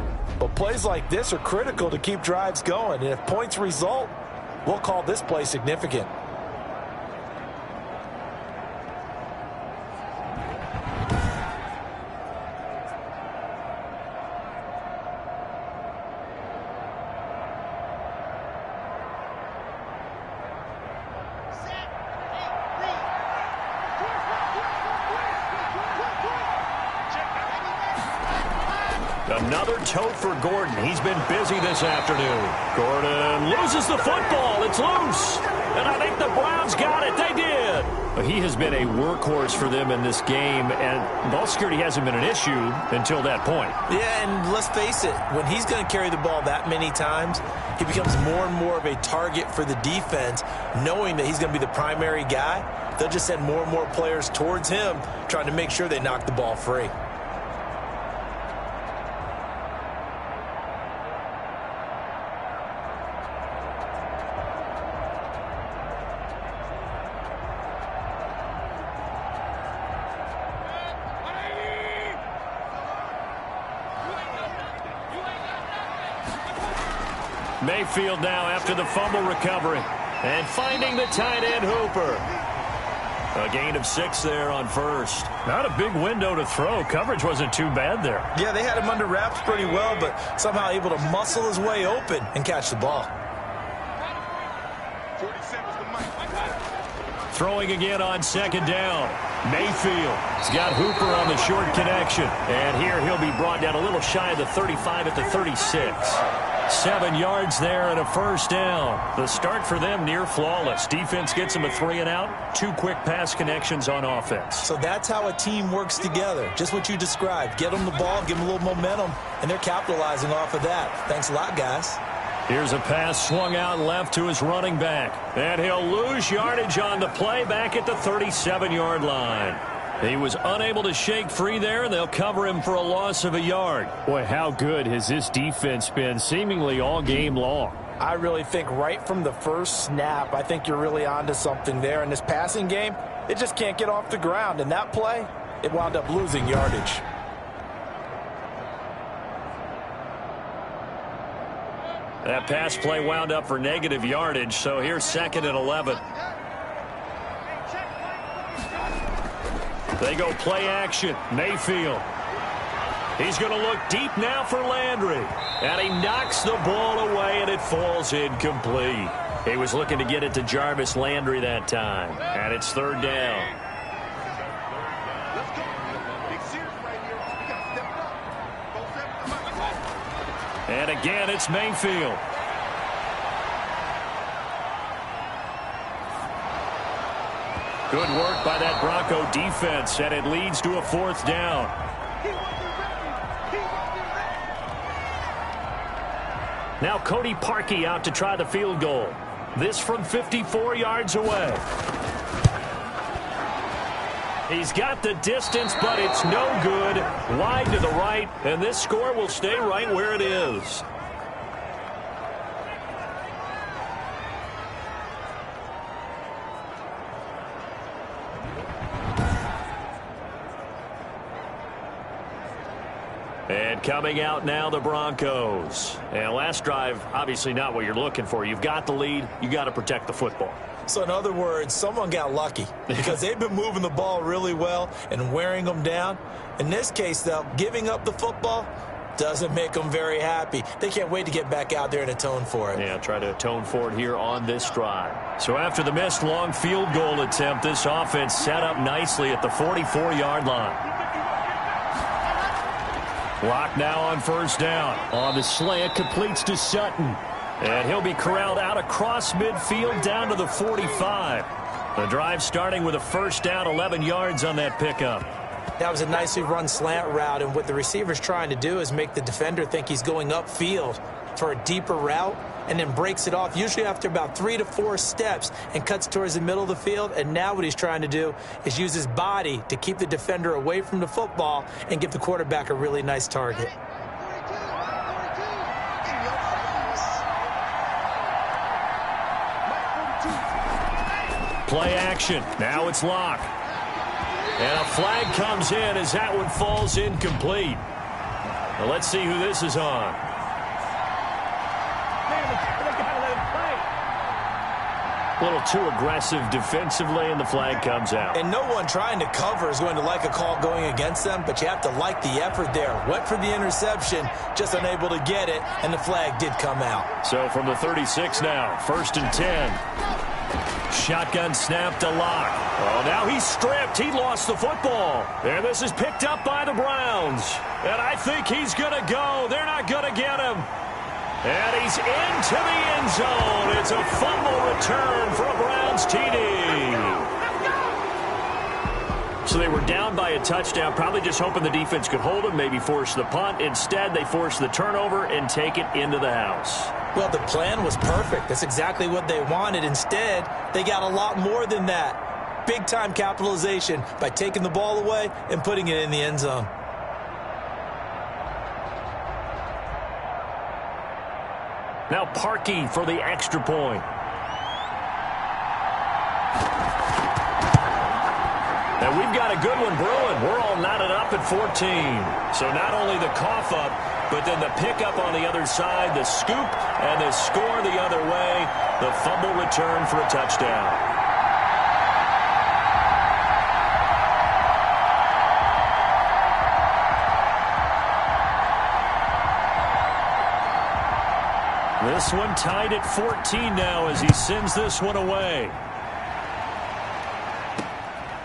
But plays like this are critical to keep drives going. And if points result, we'll call this play significant. Another tote for Gordon. He's been busy this afternoon. Gordon loses the football. It's loose. And I think the Browns got it. They did. He has been a workhorse for them in this game, and ball security hasn't been an issue until that point. Yeah, and let's face it, when he's going to carry the ball that many times, he becomes more and more of a target for the defense, knowing that he's going to be the primary guy. They'll just send more and more players towards him, trying to make sure they knock the ball free. Mayfield now after the fumble recovery. And finding the tight end Hooper. A gain of 6 there on 1st. Not a big window to throw. Coverage wasn't too bad there. Yeah, they had him under wraps pretty well, but somehow able to muscle his way open and catch the ball. Throwing again on 2nd down. Mayfield has got Hooper on the short connection. And here he'll be brought down a little shy of the 35 at the 36. 7 yards there and a 1st down. The start for them near flawless. Defense gets them a 3 and out. 2 quick pass connections on offense. So that's how a team works together. Just what you described. Get them the ball, give them a little momentum, and they're capitalizing off of that. Thanks a lot, guys. Here's a pass swung out left to his running back. And he'll lose yardage on the play back at the 37-yard line. He was unable to shake free there, and they'll cover him for a loss of a yard. Boy, how good has this defense been seemingly all game long? I really think right from the first snap, I think you're really onto something there. In this passing game, it just can't get off the ground. And that play, it wound up losing yardage. That pass play wound up for negative yardage, so here's 2nd and 11. They go play action. Mayfield. He's going to look deep now for Landry. And he knocks the ball away, and it falls incomplete. He was looking to get it to Jarvis Landry that time. And it's 3rd down. And again, it's Mayfield. Good work by that Bronco defense, and it leads to a 4th down. Now Cody Parkey out to try the field goal. This from 54 yards away. He's got the distance, but it's no good. Wide to the right, and this score will stay right where it is. And coming out now, the Broncos. And last drive, obviously not what you're looking for. You've got the lead. You got to protect the football. So in other words, someone got lucky because they've been moving the ball really well and wearing them down. In this case, though, giving up the football doesn't make them very happy. They can't wait to get back out there and atone for it. Yeah, try to atone for it here on this drive. So after the missed long field goal attempt, this offense set up nicely at the 44-yard line. Lock now on 1st down. On the slant, completes to Sutton. And he'll be corralled out across midfield down to the 45. The drive starting with a 1st down, 11 yards on that pickup. That was a nicely run slant route, and what the receiver's trying to do is make the defender think he's going upfield for a deeper route, and then breaks it off, usually after about 3 to 4 steps, and cuts towards the middle of the field. And now what he's trying to do is use his body to keep the defender away from the football and give the quarterback a really nice target. Play action. Now it's Locke. And a flag comes in as that one falls incomplete. Now let's see who this is on. A little too aggressive defensively, and the flag comes out. And no one trying to cover is going to like a call going against them, but you have to like the effort there. Went for the interception, just unable to get it, and the flag did come out. So from the 36 now, 1st and 10. Shotgun snap to Locke. Oh, now he's stripped. He lost the football. And this is picked up by the Browns. And I think he's going to go. They're not going to get him. And he's into the end zone. It's a fumble return for a Browns TD. So they were down by a touchdown, probably just hoping the defense could hold them, maybe force the punt. Instead, they force the turnover and take it into the house. Well, the plan was perfect. That's exactly what they wanted. Instead, they got a lot more than that. Big-time capitalization by taking the ball away and putting it in the end zone. Now Parkey for the extra point. And we've got a good one brewing. We're all knotted up at 14. So not only the cough up, but then the pickup on the other side, the scoop, and the score the other way. The fumble return for a touchdown. This one tied at 14 now as he sends this one away.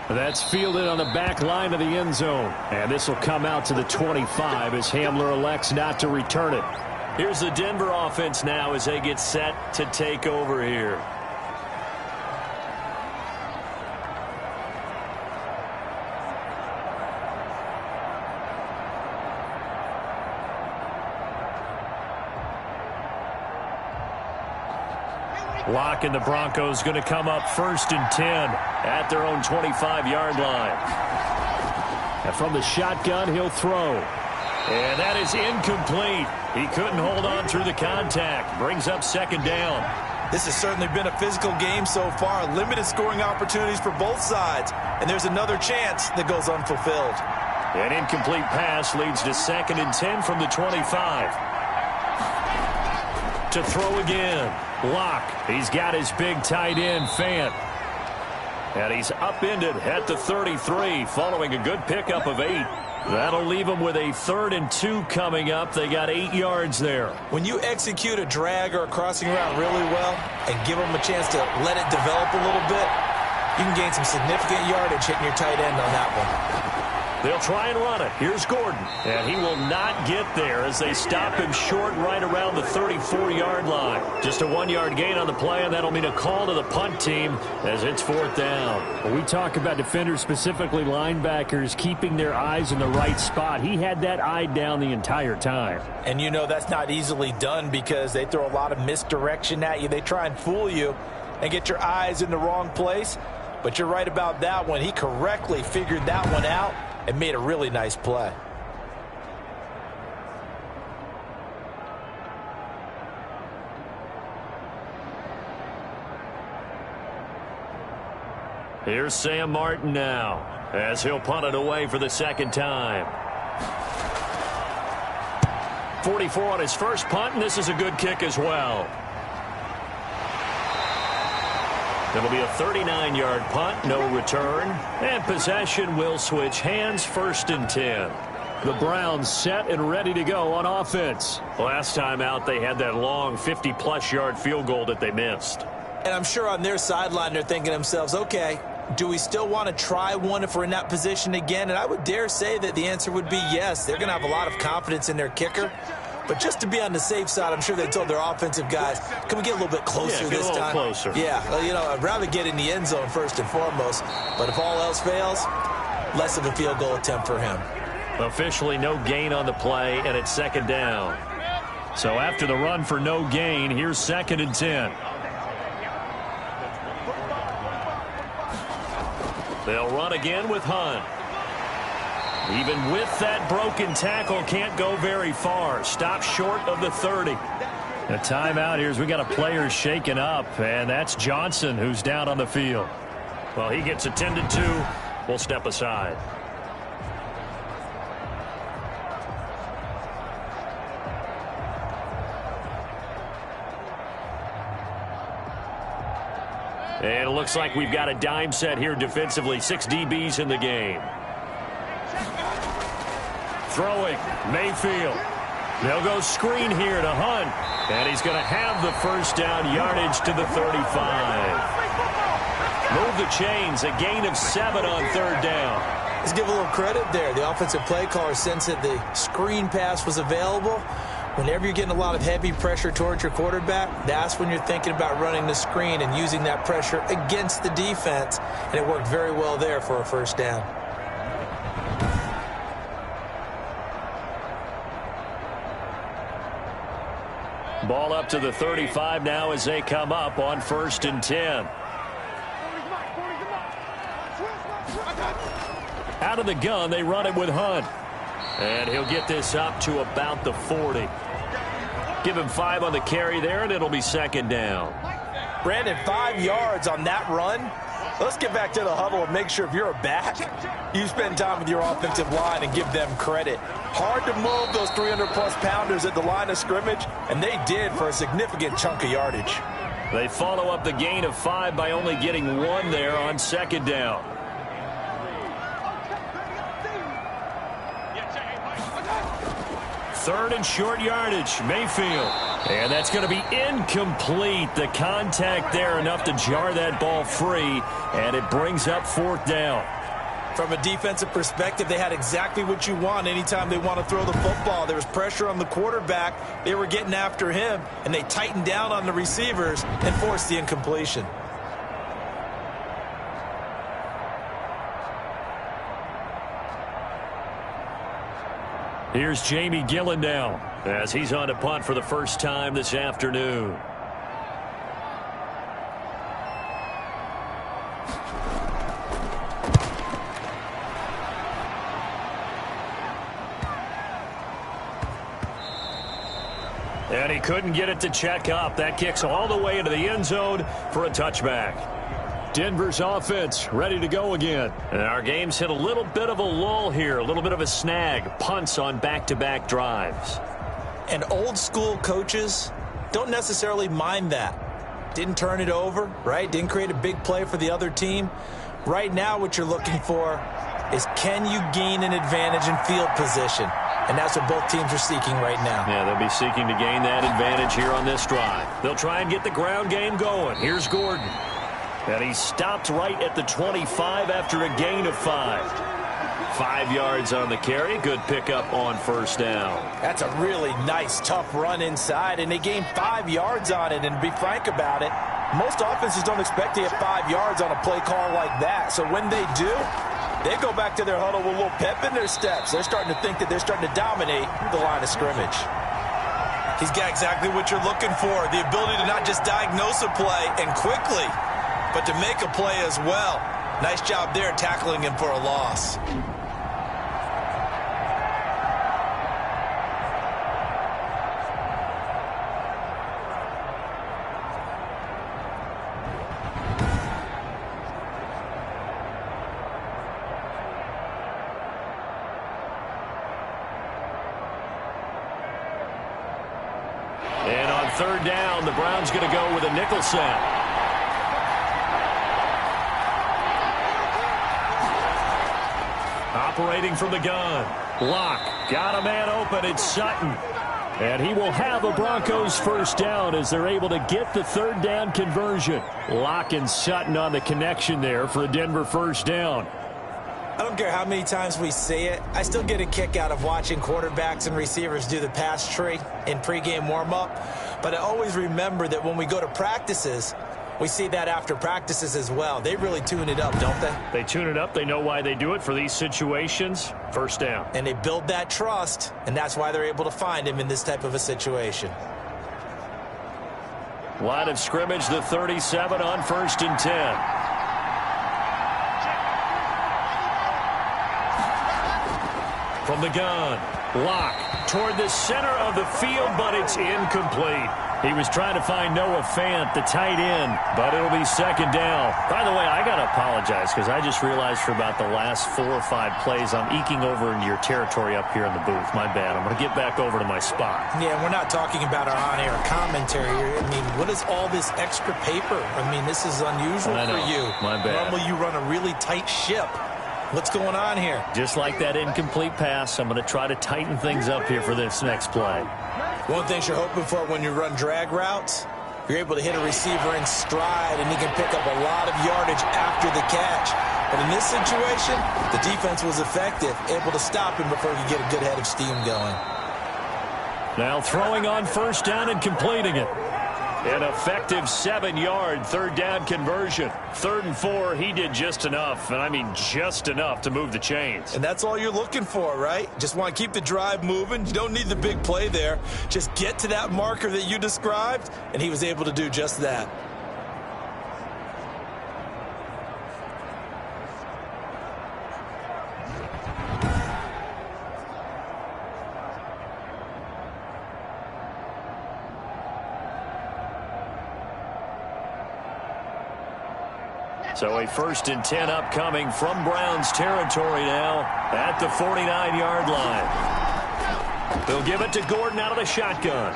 That's fielded on the back line of the end zone. And this will come out to the 25 as Hamler elects not to return it. Here's the Denver offense now as they get set to take over here. Locke and the Broncos going to come up 1st and 10 at their own 25-yard line. And from the shotgun, he'll throw. And that is incomplete. He couldn't hold on through the contact. Brings up 2nd down. This has certainly been a physical game so far. Limited scoring opportunities for both sides. And there's another chance that goes unfulfilled. An incomplete pass leads to 2nd and 10 from the 25. To throw again. Locke. He's got his big tight end, Fant. And he's upended at the 33 following a good pickup of 8. That'll leave him with a 3rd and 2 coming up. They got 8 yards there. When you execute a drag or a crossing route really well and give them a chance to let it develop a little bit, you can gain some significant yardage hitting your tight end on that one. They'll try and run it. Here's Gordon. And he will not get there as they stop him short right around the 34-yard line. Just a 1-yard gain on the play, and that'll mean a call to the punt team as it's 4th down. When we talk about defenders, specifically linebackers, keeping their eyes in the right spot. He had that eye down the entire time. And you know that's not easily done because they throw a lot of misdirection at you. They try and fool you and get your eyes in the wrong place. But you're right about that one. He correctly figured that one out and made a really nice play. Here's Sam Martin now as he'll punt it away for the 2nd time. 44 on his first punt, and this is a good kick as well. It'll be a 39-yard punt, no return, and possession will switch hands, 1st and 10. The Browns set and ready to go on offense. Last time out, they had that long 50-plus yard field goal that they missed. And I'm sure on their sideline they're thinking to themselves, okay, do we still want to try one if we're in that position again? And I would dare say that the answer would be yes. They're going to have a lot of confidence in their kicker. But just to be on the safe side, I'm sure they told their offensive guys, can we get a little bit closer this time? Closer. Yeah, you know, I'd rather get in the end zone first and foremost. But if all else fails, less of a field goal attempt for him. Officially no gain on the play, and it's 2nd down. So after the run for no gain, here's 2nd and 10. They'll run again with Hunt. Even with that broken tackle, can't go very far. Stop short of the 30. A timeout here as we got a player shaken up, and that's Johnson who's down on the field. Well, he gets attended to. We'll step aside. And it looks like we've got a dime set here defensively. 6 DBs in the game. Throwing, Mayfield. They'll go screen here to Hunt. And he's going to have the 1st down, yardage to the 35. Move the chains, a gain of 7 on 3rd down. Let's give a little credit there. The offensive play caller sensed that the screen pass was available. Whenever you're getting a lot of heavy pressure towards your quarterback, that's when you're thinking about running the screen and using that pressure against the defense. And it worked very well there for a 1st down. Ball up to the 35 now as they come up on 1st and 10. Out of the gun, they run it with Hunt. And he'll get this up to about the 40. Give him 5 on the carry there, and it'll be 2nd down. Brandon, 5 yards on that run. Let's get back to the huddle and make sure if you're a back, you spend time with your offensive line and give them credit. Hard to move those 300-plus pounders at the line of scrimmage, and they did for a significant chunk of yardage. They follow up the gain of 5 by only getting 1 there on 2nd down. Third and short yardage, Mayfield. And that's going to be incomplete. The contact there enough to jar that ball free, and it brings up 4th down. From a defensive perspective, they had exactly what you want anytime they want to throw the football. There was pressure on the quarterback. They were getting after him, and they tightened down on the receivers and forced the incompletion. Here's Jamie Gillen now as he's on to punt for the 1st time this afternoon. And he couldn't get it to check up. That kicks all the way into the end zone for a touchback. Denver's offense ready to go again. And our game's hit a little bit of a lull here, a little bit of a snag. Punts on back-to-back drives. And old-school coaches don't necessarily mind that. Didn't turn it over, right? Didn't create a big play for the other team. Right now what you're looking for is can you gain an advantage in field position? And that's what both teams are seeking right now. Yeah, they'll be seeking to gain that advantage here on this drive. They'll try and get the ground game going. Here's And he stopped right at the 25 after a gain of 5. 5 yards on the carry. Good pickup on first down. That's a really nice, tough run inside, and they gained 5 yards on it. And to be frank about it, most offenses don't expect to get 5 yards on a play call like that. So when they do, they go back to their huddle with a little pep in their steps. They're starting to think that they're starting to dominate the line of scrimmage. He's got exactly what you're looking for, the ability to not just diagnose a play and quickly, but to make a play as well. Nice job there tackling him for a loss. And on third down, the Browns going to go with a nickel set. Operating from the gun. Locke got a man open. It's Sutton. And he will have a Broncos first down as they're able to get the third down conversion. Locke and Sutton on the connection there for a Denver first down. I don't care how many times we see it. I still get a kick out of watching quarterbacks and receivers do the pass tree in pregame warm-up. But I always remember that when we go to practices, we see that after practices as well. They really tune it up, don't they? They tune it up. They know why they do it for these situations. First down. And they build that trust, and that's why they're able to find him in this type of a situation. Line of scrimmage, the 37 on 1st and 10. From the gun, Locke toward the center of the field, but it's incomplete. He was trying to find Noah Fant, the tight end, but it'll be second down. By the way, I got to apologize because I just realized for about the last 4 or 5 plays, I'm eking over into your territory up here in the booth. My bad. I'm going to get back over to my spot. Yeah, we're not talking about our on-air commentary here. I mean, what is all this extra paper? I mean, this is unusual for you. My bad. Normally you run a really tight ship. What's going on here? Just like that incomplete pass, I'm going to try to tighten things up here for this next play. One thing you're hoping for when you run drag routes, you're able to hit a receiver in stride, and he can pick up a lot of yardage after the catch. But in this situation, the defense was effective, able to stop him before he could get a good head of steam going. Now throwing on first down and completing it. An effective 7-yard third down conversion. 3rd and 4, he did just enough, and I mean just enough to move the chains. And that's all you're looking for, right? Just want to keep the drive moving. You don't need the big play there. Just get to that marker that you described, and he was able to do just that. So a 1st and 10 upcoming from Browns territory now at the 49-yard line. They'll give it to Gordon out of the shotgun.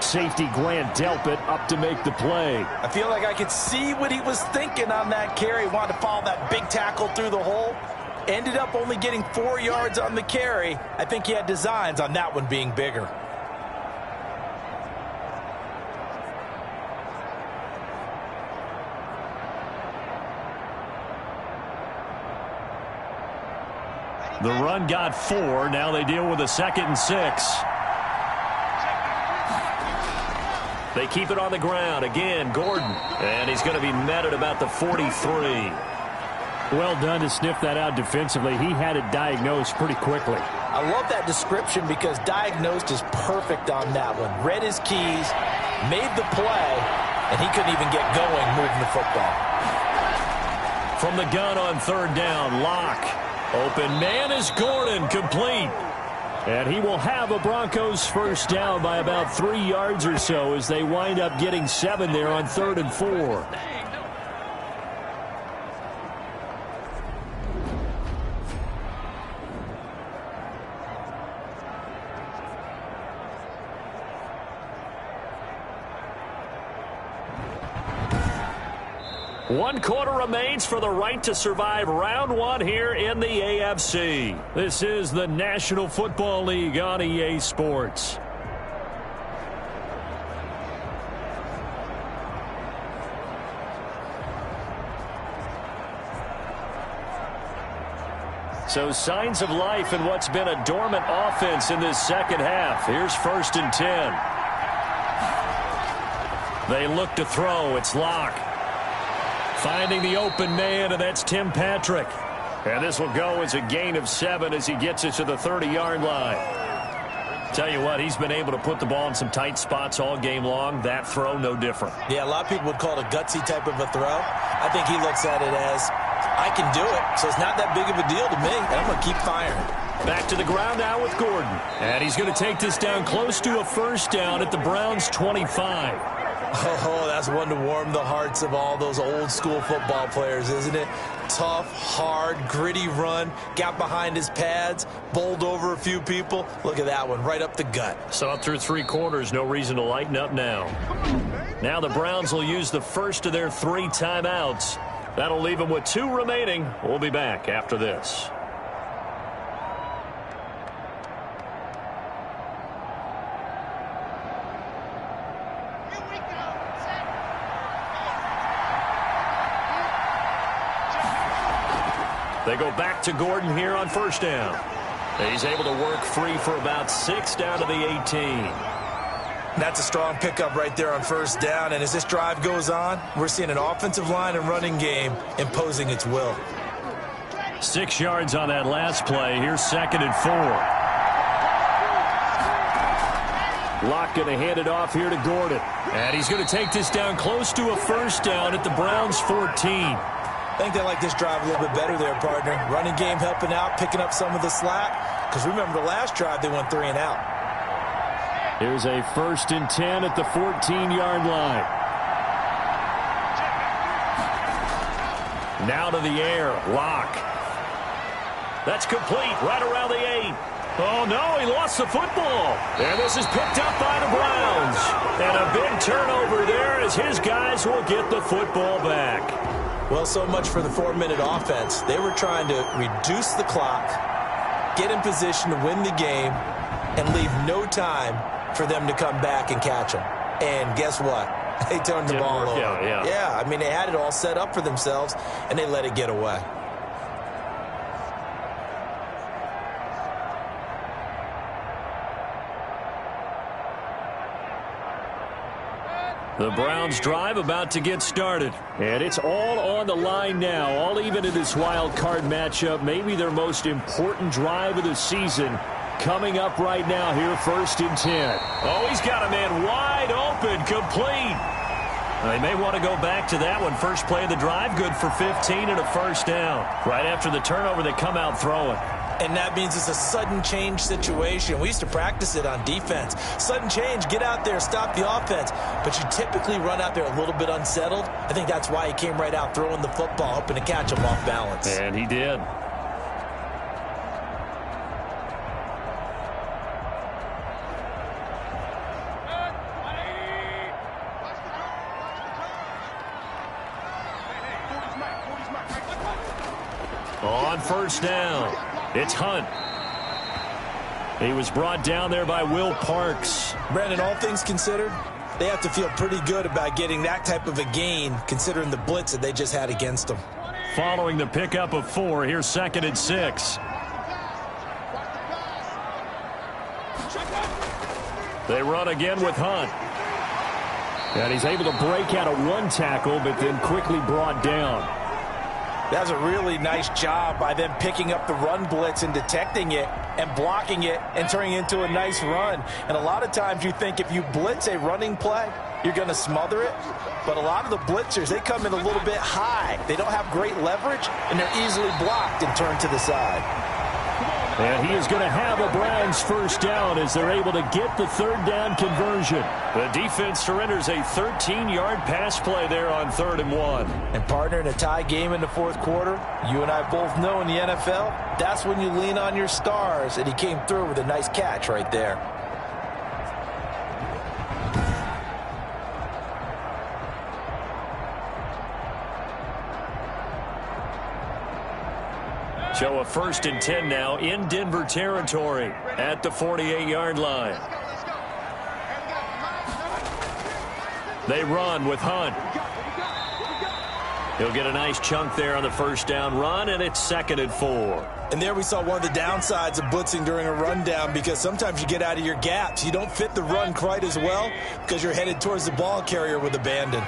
Safety Grant Delpit up to make the play. I feel like I could see what he was thinking on that carry. Wanted to follow that big tackle through the hole. Ended up only getting 4 yards on the carry. I think he had designs on that one being bigger. The run got 4. Now they deal with a 2nd and 6. They keep it on the ground. Again, Gordon. And he's going to be met at about the 43. Well done to sniff that out defensively. He had it diagnosed pretty quickly. I love that description because diagnosed is perfect on that one. Read his keys, made the play, and he couldn't even get going moving the football. From the gun on 3rd down, Locke. Open man is Gordon, complete. And he will have a Broncos first down by about 3 yards or so as they wind up getting 7 there on 3rd and 4. One quarter remains for the right to survive round 1 here in the AFC. This is the National Football League on EA Sports. So signs of life in what's been a dormant offense in this second half. Here's 1st and 10. They look to throw. It's Locke. Finding the open man, and that's Tim Patrick. And this will go as a gain of 7 as he gets it to the 30-yard line. Tell you what, he's been able to put the ball in some tight spots all game long. That throw, no different. Yeah, a lot of people would call it a gutsy type of a throw. I think he looks at it as, I can do it, so it's not that big of a deal to me, and I'm going to keep firing. Back to the ground now with Gordon. And he's going to take this down close to a first down at the Browns' 25. Oh, that's one to warm the hearts of all those old-school football players, isn't it? Tough, hard, gritty run, got behind his pads, bowled over a few people. Look at that one, right up the gut. Saw it through 3 quarters, no reason to lighten up now. Now the Browns will use the first of their 3 timeouts. That'll leave them with 2 remaining. We'll be back after this. They go back to Gordon here on first down. He's able to work free for about 6 down to the 18. That's a strong pickup right there on first down. And as this drive goes on, we're seeing an offensive line and running game imposing its will. 6 yards on that last play. Here's 2nd and 4. Locke going to hand it off here to Gordon. And he's going to take this down close to a first down at the Browns' 14. I think they like this drive a little bit better there, partner. Running game helping out, picking up some of the slack. Because remember, the last drive, they went 3 and out. Here's a 1st and 10 at the 14-yard line. Now to the air, Locke. That's complete, right around the 8. Oh, no, he lost the football. And this is picked up by the Browns. And a big turnover there as his guys will get the football back. Well, so much for the 4-minute offense. They were trying to reduce the clock, get in position to win the game, and leave no time for them to come back and catch them. And guess what? They turned the ball over. Yeah, I mean, they had it all set up for themselves, and they let it get away. The Browns drive about to get started. And it's all on the line now, all even in this wild card matchup. Maybe their most important drive of the season coming up right now here, 1st and 10. Oh, he's got a man wide open, complete. They may want to go back to that one. First play of the drive, good for 15 and a first down. Right after the turnover, they come out throwing. And that means it's a sudden change situation. We used to practice it on defense. Sudden change, get out there, stop the offense. But you typically run out there a little bit unsettled. I think that's why he came right out throwing the football, hoping to catch him off balance. And he did. On first down, it's Hunt. He was brought down there by Will Parks. Brandon, all things considered, they have to feel pretty good about getting that type of a gain, considering the blitz that they just had against them. Following the pickup of 4, here's 2nd and 6. They run again with Hunt. And he's able to break out of 1 tackle, but then quickly brought down. That's a really nice job by them picking up the run blitz and detecting it and blocking it and turning it into a nice run. And a lot of times you think if you blitz a running play, you're going to smother it. But a lot of the blitzers, they come in a little bit high. They don't have great leverage, and they're easily blocked and turned to the side. And he is going to have a Browns first down as they're able to get the 3rd down conversion. The defense surrenders a 13-yard pass play there on 3rd and 1. And partner, in a tie game in the 4th quarter, you and I both know in the NFL, that's when you lean on your stars, and he came through with a nice catch right there. So a 1st and 10 now in Denver territory at the 48-yard line. They run with Hunt. He'll get a nice chunk there on the first down run, and it's 2nd and 4. And there we saw one of the downsides of blitzing during a rundown, because sometimes you get out of your gaps. You don't fit the run quite as well because you're headed towards the ball carrier with abandon.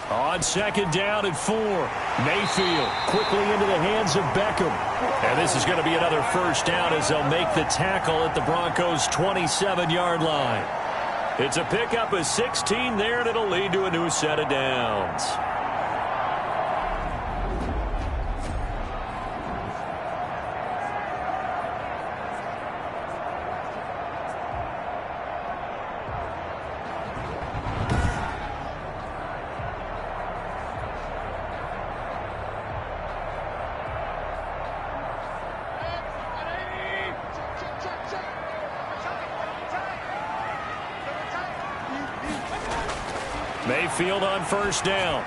On 2nd down and 4, Mayfield quickly into the hands of Beckham. And this is going to be another first down as they'll make the tackle at the Broncos' 27-yard line. It's a pickup of 16 there, and it'll lead to a new set of downs. Mayfield on first down.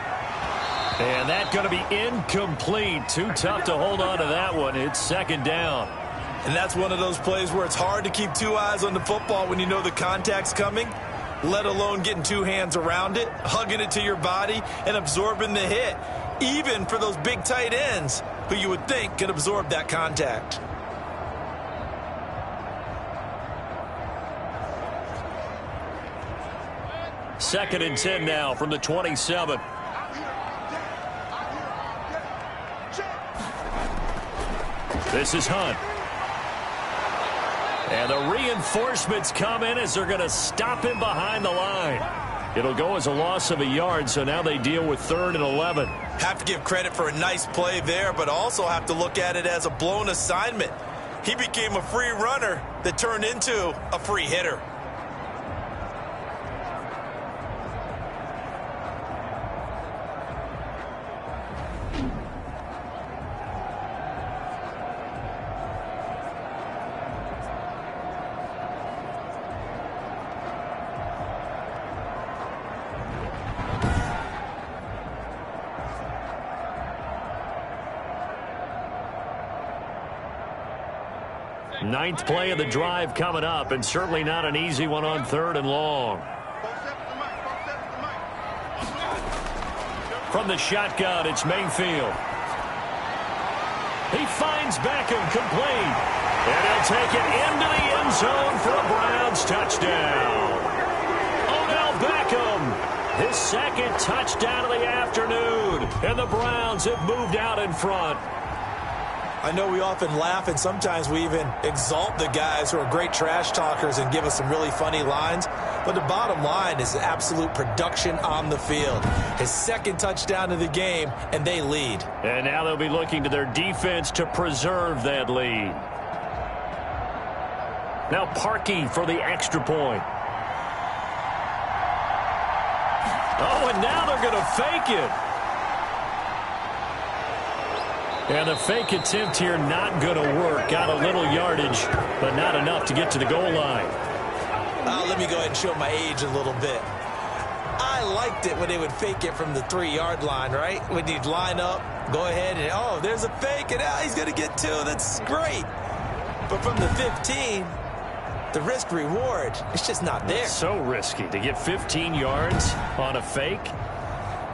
And that's going to be incomplete. Too tough to hold on to that one. It's 2nd down. And that's one of those plays where it's hard to keep two eyes on the football when you know the contact's coming, let alone getting two hands around it, hugging it to your body, and absorbing the hit, even for those big tight ends who you would think could absorb that contact. Second and 10 now from the 27. This is Hunt. And the reinforcements come in as they're going to stop him behind the line. It'll go as a loss of a yard, so now they deal with 3rd and 11. Have to give credit for a nice play there, but also have to look at it as a blown assignment. He became a free runner that turned into a free hitter. Ninth play of the drive coming up, and certainly not an easy one on 3rd and long. From the shotgun, it's Mayfield. He finds Beckham complete. And he'll take it into the end zone for a Browns touchdown. Odell Beckham, his 2nd touchdown of the afternoon. And the Browns have moved out in front. I know we often laugh, and sometimes we even exalt the guys who are great trash talkers and give us some really funny lines. But the bottom line is absolute production on the field. His 2nd touchdown of the game, and they lead. And now they'll be looking to their defense to preserve that lead. Now Parkey for the extra point. Oh, and now they're going to fake it. And the fake attempt here not going to work. Got a little yardage, but not enough to get to the goal line. Let me go ahead and show my age a little bit. I liked it when they would fake it from the 3-yard line, right? When you'd line up, go ahead and, oh, there's a fake, and he's going to get 2. That's great. But from the 15, the risk-reward, it's just not there. It's so risky to get 15 yards on a fake.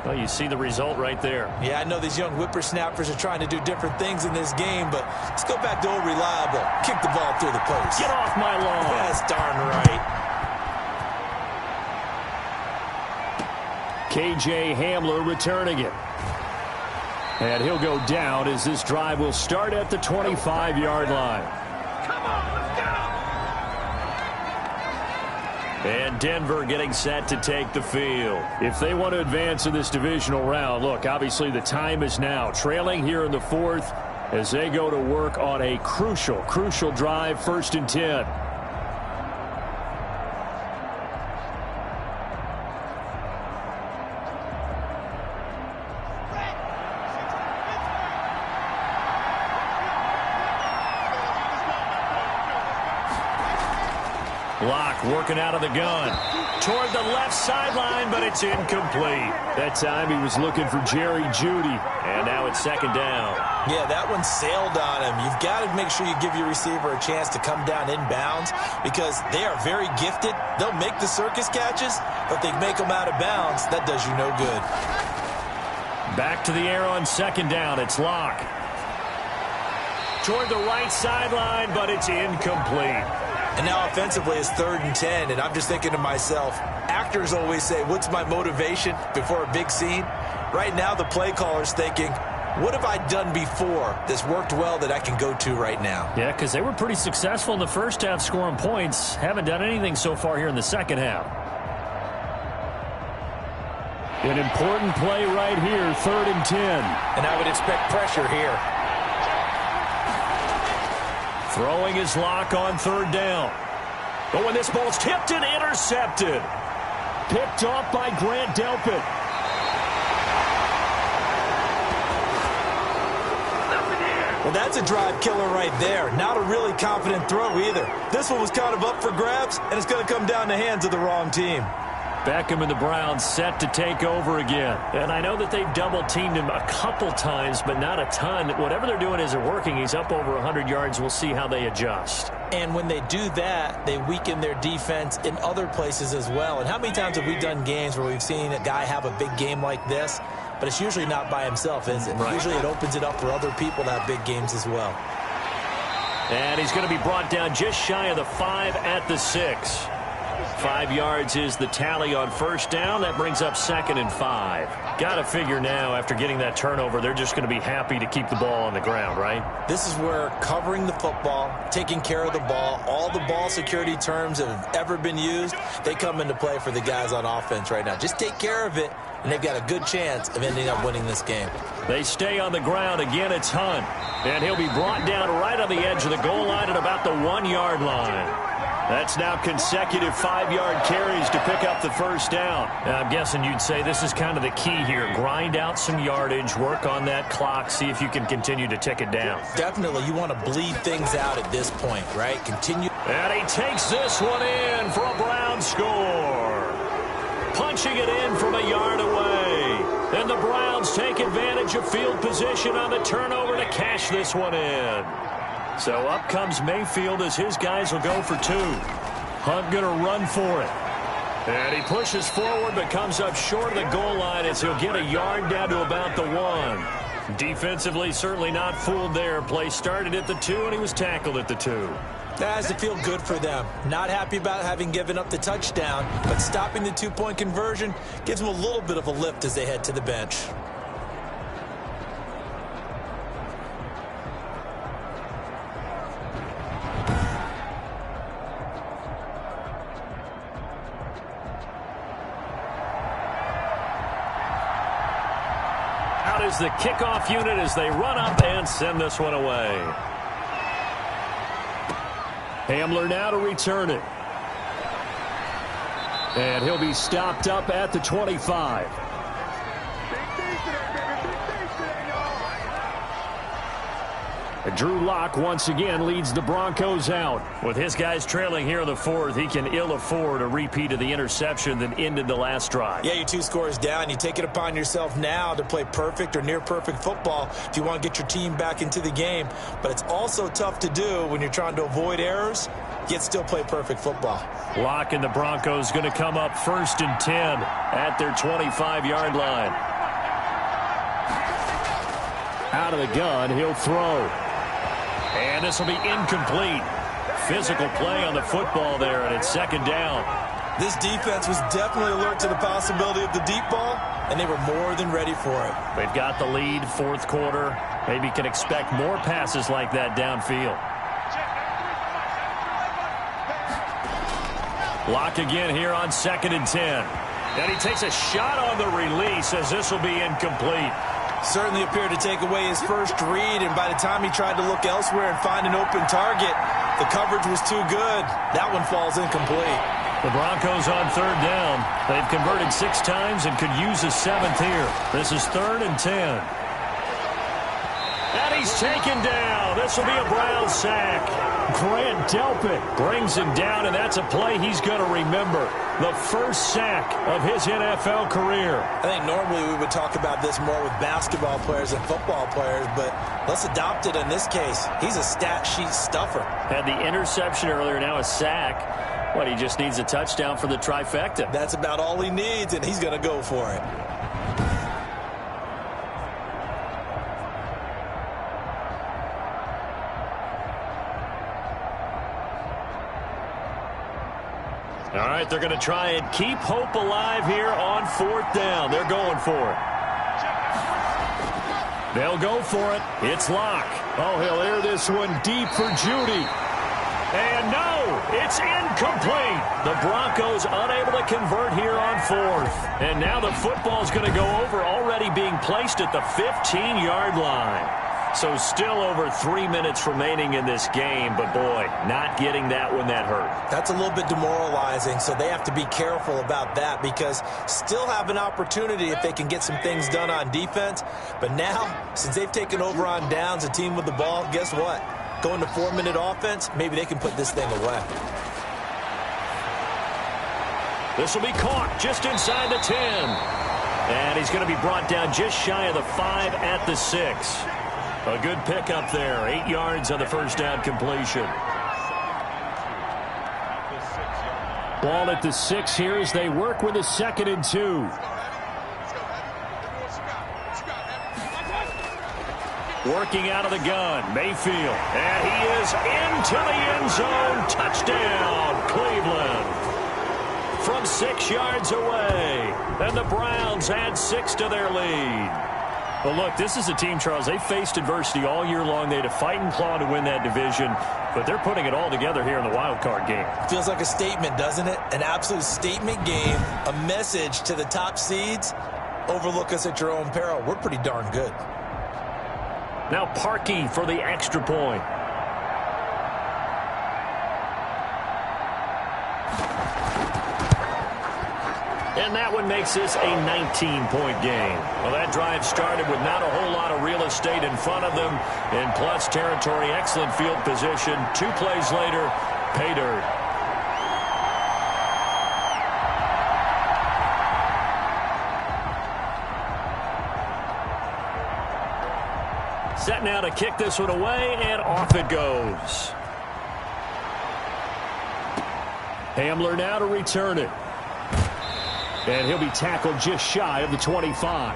Well, you see the result right there. Yeah, I know these young whippersnappers are trying to do different things in this game, but let's go back to old reliable. Kick the ball through the post. Get off my lawn. That's darn right. KJ Hamler returning it. And he'll go down as this drive will start at the 25-yard line. And Denver getting set to take the field. If they want to advance in this divisional round, look, obviously the time is now. Trailing here in the 4th as they go to work on a crucial drive, 1st and 10. Locke working out of the gun. Toward the left sideline, but it's incomplete. That time he was looking for Jerry Jeudy, and now it's second down. Yeah, that one sailed on him. You've got to make sure you give your receiver a chance to come down inbounds because they are very gifted. They'll make the circus catches, but if they make them out of bounds, that does you no good. Back to the air on second down. It's Locke. Toward the right sideline, but it's incomplete. And now offensively it's 3rd and 10, and I'm just thinking to myself, actors always say, what's my motivation before a big scene? Right now the play caller's thinking, what have I done before that's worked well that I can go to right now? Yeah, because they were pretty successful in the first half scoring points. Haven't done anything so far here in the second half. An important play right here, 3rd and 10. And I would expect pressure here. Throwing his Lock on 3rd down. But when this ball's tipped and intercepted. Picked off by Grant Delpit. Well, that's a drive killer right there. Not a really confident throw either. This one was kind of up for grabs, and it's going to come down the hands of the wrong team. Beckham and the Browns set to take over again. And I know that they've double-teamed him a couple times, but not a ton. Whatever they're doing isn't working. He's up over 100 yards. We'll see how they adjust. And when they do that, they weaken their defense in other places as well. And how many times have we done games where we've seen a guy have a big game like this, but it's usually not by himself, is it? Right. Usually it opens it up for other people to have big games as well. And he's going to be brought down just shy of the 5 at the 6. 5 yards is the tally on 1st down. That brings up 2nd and 5. Got to figure now, after getting that turnover, they're just going to be happy to keep the ball on the ground, right? This is where covering the football, taking care of the ball, all the ball security terms that have ever been used, they come into play for the guys on offense right now. Just take care of it, and they've got a good chance of ending up winning this game. They stay on the ground. Again, it's Hunt. And he'll be brought down right on the edge of the goal line at about the 1-yard line. That's now consecutive 5-yard carries to pick up the 1st down. Now, I'm guessing you'd say this is kind of the key here. Grind out some yardage, work on that clock, see if you can continue to tick it down. Definitely, you want to bleed things out at this point, right? Continue. And he takes this one in for a Brown score. Punching it in from a yard away. And the Browns take advantage of field position on the turnover to cash this one in. So up comes Mayfield as his guys will go for 2. Hunt going to run for it. And he pushes forward but comes up short of the goal line as he'll get a yard down to about the 1. Defensively, certainly not fooled there. Play started at the 2 and he was tackled at the 2. That has to feel good for them. Not happy about having given up the touchdown, but stopping the 2-point conversion gives them a little bit of a lift as they head to the bench. Is the kickoff unit as they run up and send this one away. Hamler now to return it. And he'll be stopped up at the 25. Drew Lock once again leads the Broncos out. With his guys trailing here in the 4th, he can ill afford a repeat of the interception that ended the last drive. Yeah, you're 2 scores down. You take it upon yourself now to play perfect or near perfect football if you want to get your team back into the game. But it's also tough to do when you're trying to avoid errors, yet still play perfect football. Lock and the Broncos going to come up 1st and 10 at their 25-yard line. Out of the gun, he'll throw. And this will be incomplete. Physical play on the football there, and it's 2nd down. This defense was definitely alert to the possibility of the deep ball, and they were more than ready for it. They've got the lead, 4th quarter. Maybe can expect more passes like that downfield. Lock again here on 2nd and 10. And he takes a shot on the release as this will be incomplete. Certainly appeared to take away his first read, and by the time he tried to look elsewhere and find an open target, the coverage was too good. That one falls incomplete. The Broncos on 3rd down. They've converted 6 times and could use a 7th here. This is 3rd and 10. And he's taken down. This will be a Brown sack. Grant Delpit brings him down, and that's a play he's going to remember. The first sack of his NFL career. I think normally we would talk about this more with basketball players and football players, but let's adopt it in this case. He's a stat sheet stuffer. Had the interception earlier, now a sack. What, he just needs a touchdown for the trifecta. That's about all he needs, and he's going to go for it. All right, they're going to try and keep hope alive here on 4th down. They're going for it. They'll go for it. It's Locke. Oh, he'll air this one deep for Judy. And no, it's incomplete. The Broncos unable to convert here on 4th. And now the football's going to go over, already being placed at the 15-yard line. So still over 3 minutes remaining in this game, but boy, not getting that one that hurt. That's a little bit demoralizing, so they have to be careful about that because still have an opportunity if they can get some things done on defense. But now, since they've taken over on downs, a team with the ball, guess what? Going to 4-minute offense, maybe they can put this thing away. This will be caught just inside the 10. And he's going to be brought down just shy of the 5 at the 6. A good pickup there. 8 yards on the first down completion. Ball at the 6 here as they work with a 2nd and 2. Working out of the gun, Mayfield. And he is into the end zone. Touchdown, Cleveland. From 6 yards away. And the Browns add 6 to their lead. Well, look, this is a team, Charles, they faced adversity all year long. They had to fight and claw to win that division, but they're putting it all together here in the wild card game. Feels like a statement, doesn't it? An absolute statement game, a message to the top seeds. Overlook us at your own peril. We're pretty darn good. Now Parkey for the extra point. And that one makes this a 19-point game. Well, that drive started with not a whole lot of real estate in front of them. In plus territory, excellent field position. 2 plays later, pay dirt. Set now to kick this one away, and off it goes. Hamler now to return it. And he'll be tackled just shy of the 25.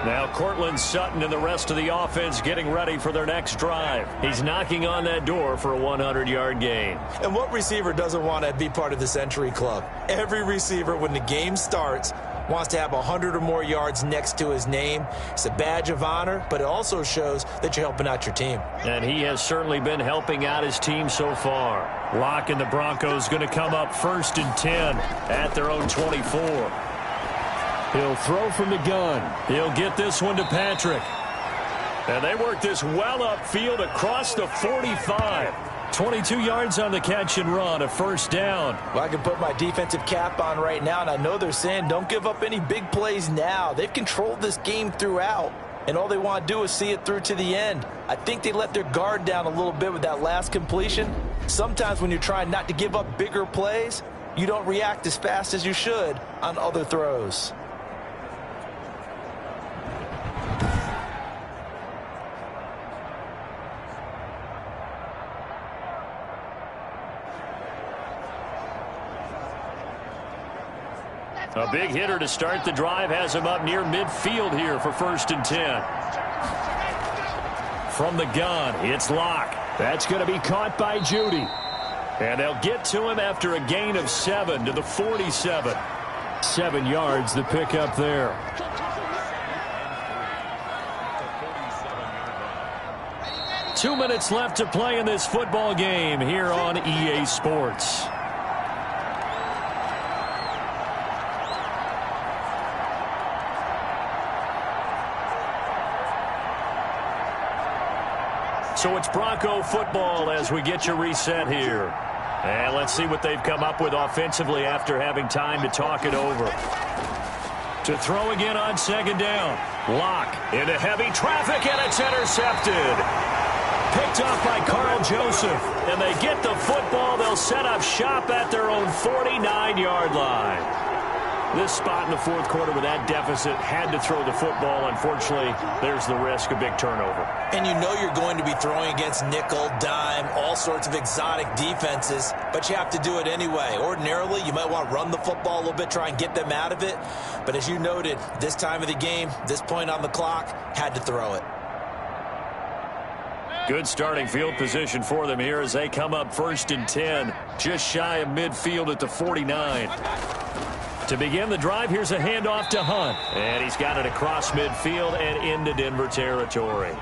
Now Cortland Sutton and the rest of the offense getting ready for their next drive. He's knocking on that door for a 100-yard gain. And what receiver doesn't want to be part of the Century Club? Every receiver, when the game starts, wants to have 100 or more yards next to his name. It's a badge of honor, but it also shows that you're helping out your team. And he has certainly been helping out his team so far. Locke and the Broncos going to come up 1st and 10 at their own 24. He'll throw from the gun. He'll get this one to Patrick. And they work this well upfield across the 45. 22 yards on the catch and run, a first down. Well, I can put my defensive cap on right now, and I know they're saying don't give up any big plays now. They've controlled this game throughout, and all they want to do is see it through to the end. I think they let their guard down a little bit with that last completion. Sometimes when you're trying not to give up bigger plays, you don't react as fast as you should on other throws. A big hitter to start the drive has him up near midfield here for 1st and 10. From the gun, it's Locke. That's going to be caught by Judy. And they'll get to him after a gain of 7 to the 47. 7 yards, the pickup there. Two minutes left to play in this football game here on EA Sports. So it's Bronco football as we get you reset here. And let's see what they've come up with offensively after having time to talk it over. To throw again on second down. Locke into heavy traffic, and it's intercepted. Picked off by Carl Joseph. And they get the football. They'll set up shop at their own 49-yard line. This spot in the fourth quarter with that deficit had to throw the football. Unfortunately, there's the risk of big turnover. And you know you're going to be throwing against nickel, dime, all sorts of exotic defenses, but you have to do it anyway. Ordinarily, you might want to run the football a little bit, try and get them out of it. But as you noted, this time of the game, this point on the clock, had to throw it. Good starting field position for them here as they come up 1st and 10, just shy of midfield at the 49. To begin the drive, here's a handoff to Hunt. And he's got it across midfield and into Denver territory.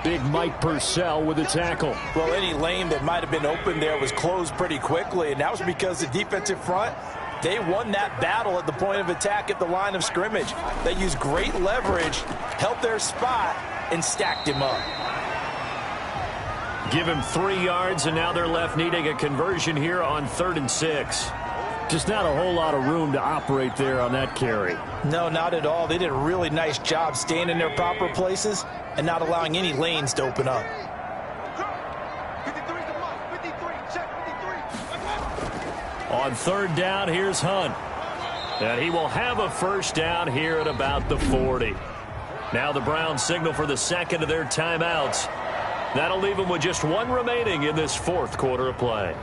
Big Mike Purcell with the tackle. Well, any lane that might have been open there was closed pretty quickly, and that was because the defensive front, they won that battle at the point of attack at the line of scrimmage. They used great leverage, held their spot, and stacked him up. Give him 3 yards, and now they're left needing a conversion here on 3rd and 6. Just not a whole lot of room to operate there on that carry. No, not at all. They did a really nice job staying in their proper places and not allowing any lanes to open up. On 3rd down, here's Hunt. And he will have a 1st down here at about the 40. Now the Browns signal for the second of their timeouts. That'll leave them with just 1 remaining in this 4th quarter of play.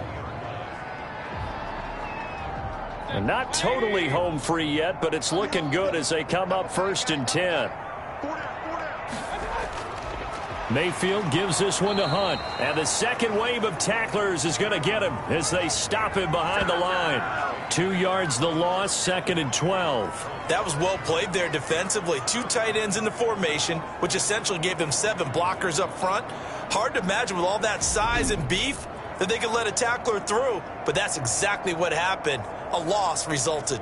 And not totally home free yet, but it's looking good as they come up 1st and 10. Mayfield gives this one to Hunt. And the second wave of tacklers is going to get him as they stop him behind the line. 2 yards the loss, 2nd and 12. That was well played there defensively. 2 tight ends in the formation, which essentially gave them 7 blockers up front. Hard to imagine with all that size and beef that they could let a tackler through, but that's exactly what happened. A loss resulted.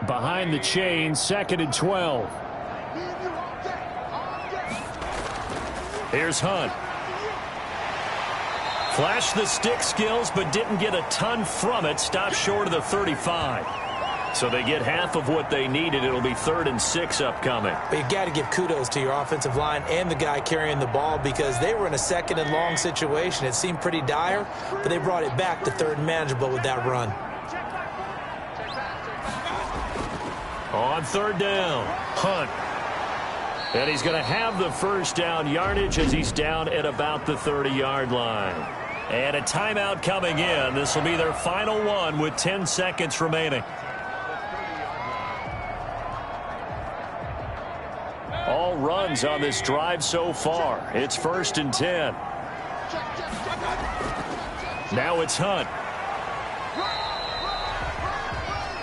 Behind the chain, 2nd and 12. Here's Hunt. Flashed the stick skills, but didn't get a ton from it. Stopped short of the 35. So they get half of what they needed. It'll be 3rd and 6 upcoming. But you got to give kudos to your offensive line and the guy carrying the ball because they were in a 2nd and long situation. It seemed pretty dire, but they brought it back to 3rd and manageable with that run. On 3rd down, Hunt. And he's going to have the 1st down yardage as he's down at about the 30-yard line. And a timeout coming in. This will be their final one with 10 seconds remaining. All runs on this drive so far. It's 1st and 10. Now it's Hunt.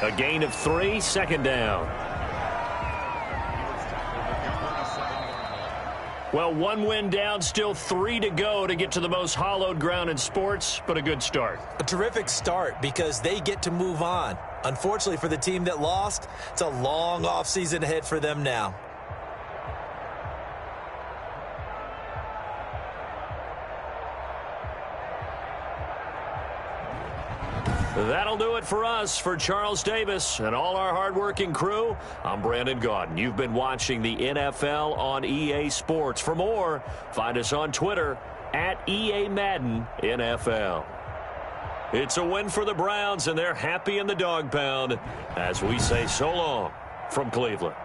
A gain of 3, 2nd down. Well, 1 win down, still 3 to go to get to the most hallowed ground in sports, but a good start. A terrific start because they get to move on. Unfortunately for the team that lost, it's a long offseason ahead for them now. That'll do it for us. For Charles Davis and all our hardworking crew, I'm Brandon Gaudin. You've been watching the NFL on EA Sports. For more, find us on Twitter at EA Madden NFL. It's a win for the Browns, and they're happy in the dog pound as we say so long from Cleveland.